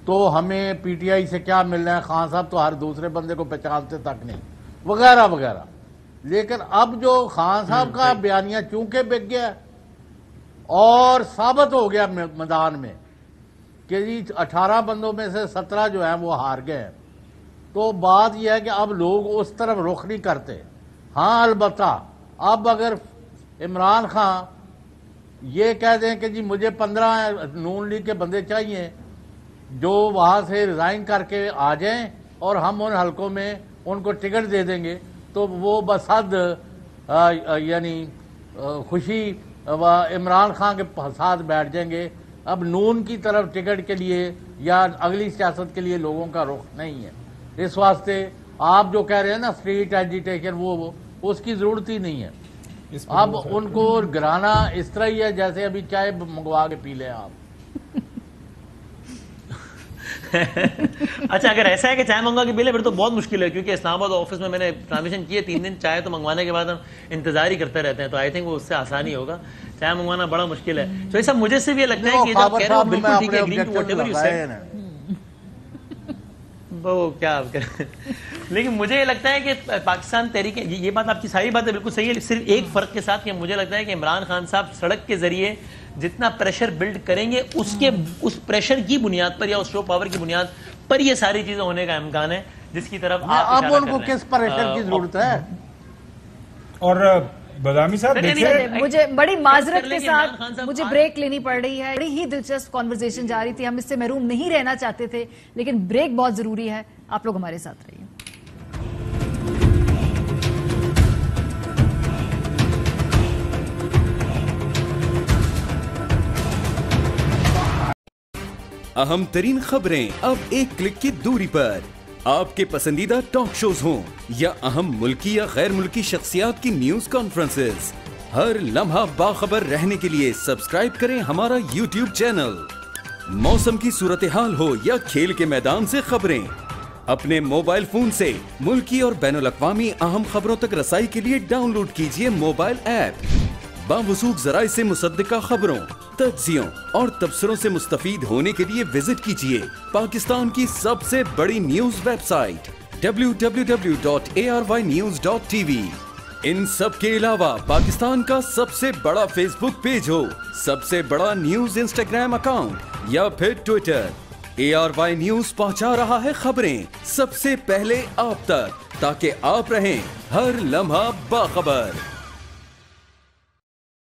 تو ہمیں پی ٹی آئی سے کیا مل رہا ہے؟ خان صاحب تو ہر دوسرے بندے کو پہچانتے تک نہیں، وغیرہ وغیرہ. لیکن اب جو خان صاحب کا بیانیہ چونکہ بک گیا اور ثابت ہو گیا میدان میں کہ جی 18 بندوں میں سے 17 جو ہیں وہ ہار گئے ہیں، تو بات یہ ہے کہ اب لوگ اس طرف رخ نہیں کرتے. ہاں البتہ اب اگر عمران خان یہ کہہ دیں کہ جی مجھے 15 نون لیگ کے بندے چاہیے جو وہاں سے ریزائن کر کے آ جائیں اور ہم ان حلقوں میں ان کو ٹکٹ دے دیں گے تو وہ بصد یعنی خوشی عمران خان کے ساتھ بیٹھ جائیں گے. اب نون کی طرف ٹکٹ کے لیے یا اگلی سیاست کے لیے لوگوں کا رخ نہیں ہے. اس واسطے آپ جو کہہ رہے ہیں نا اسٹریٹ ایجیٹیشن وہ اس کی ضرورت ہی نہیں ہے. اب ان کو گرانا اس طرح ہی ہے جیسے ابھی چائے منگوا کے پی لیں آپ. اچھا اگر ایسا ہے کہ چائے منگوا کے پی لیں پھر تو بہت مشکل ہے, کیونکہ اسلام آباد آفس میں نے ٹرانزیکشن کی ہے 3 دن چائے تو منگوانے کے بعد ہم انتظار ہی کرتے رہتے ہیں, تو آئی تھنک وہ اس سے آسانی ہوگا. چائے منگوانا بڑا مشکل ہے. تو ایسا مجھے سے بھی یہ لگتا ہے کہ جب کہہ رہے ہو بالکل ٹھیک ہے, agree to whatever you said. وہ کیا آپ کریں, لیکن مجھے یہ لگتا ہے کہ پاکستان تحریک, یہ بات آپ کی ساری باتیں بالکل صحیح ہے, صرف ایک فرق کے ساتھ کہ مجھے لگتا ہے کہ عمران خان صاحب سڑک کے ذریعے جتنا پریشر بلڈ کریں گے اس پریشر کی بنیاد پر یا اس شو پاور کی بنیاد پر یہ ساری چیزیں ہونے کا امکان ہے جس کی طرف آپ اب ان کو کس پریشر کی ضرورت ہے. اور بدامی صاحب مجھے بڑی معذرت کے ساتھ مجھے بریک لینی پڑ رہی ہے. بڑی ہی دلچسپ کانورسیشن جاری تھی, ہم اس سے محروم نہیں رہنا چاہتے تھے, لیکن بریک بہت ضروری ہے. آپ لوگ ہمارے ساتھ رہیے. اہم ترین خبریں اب ایک کلک کی دوری پر. آپ کے پسندیدہ ٹاک شوز ہوں یا اہم ملکی یا غیر ملکی شخصیات کی نیوز کانفرنسز, ہر لمحہ باخبر رہنے کے لیے سبسکرائب کریں ہمارا یوٹیوب چینل. موسم کی صورتحال ہو یا کھیل کے میدان سے خبریں, اپنے موبائل فون سے ملکی اور بین الاقوامی اہم خبروں تک رسائی کے لیے ڈاؤن لوڈ کیجیے موبائل ایپ. باوثوق ذرائع سے مصدقہ خبروں, تجزیوں اور تبصروں سے مستفید ہونے کے لیے وزٹ کیجیے پاکستان کی سب سے بڑی نیوز ویب سائٹ www.arYnews.tv. ان سب کے علاوہ پاکستان کا سب سے بڑا فیس بک پیج ہو, سب سے بڑا نیوز انسٹاگرام اکاؤنٹ یا پھر ٹویٹر, ARY نیوز پہنچا رہا ہے خبریں سب سے پہلے آپ تک, تاکہ آپ رہیں ہر لمحہ باخبر.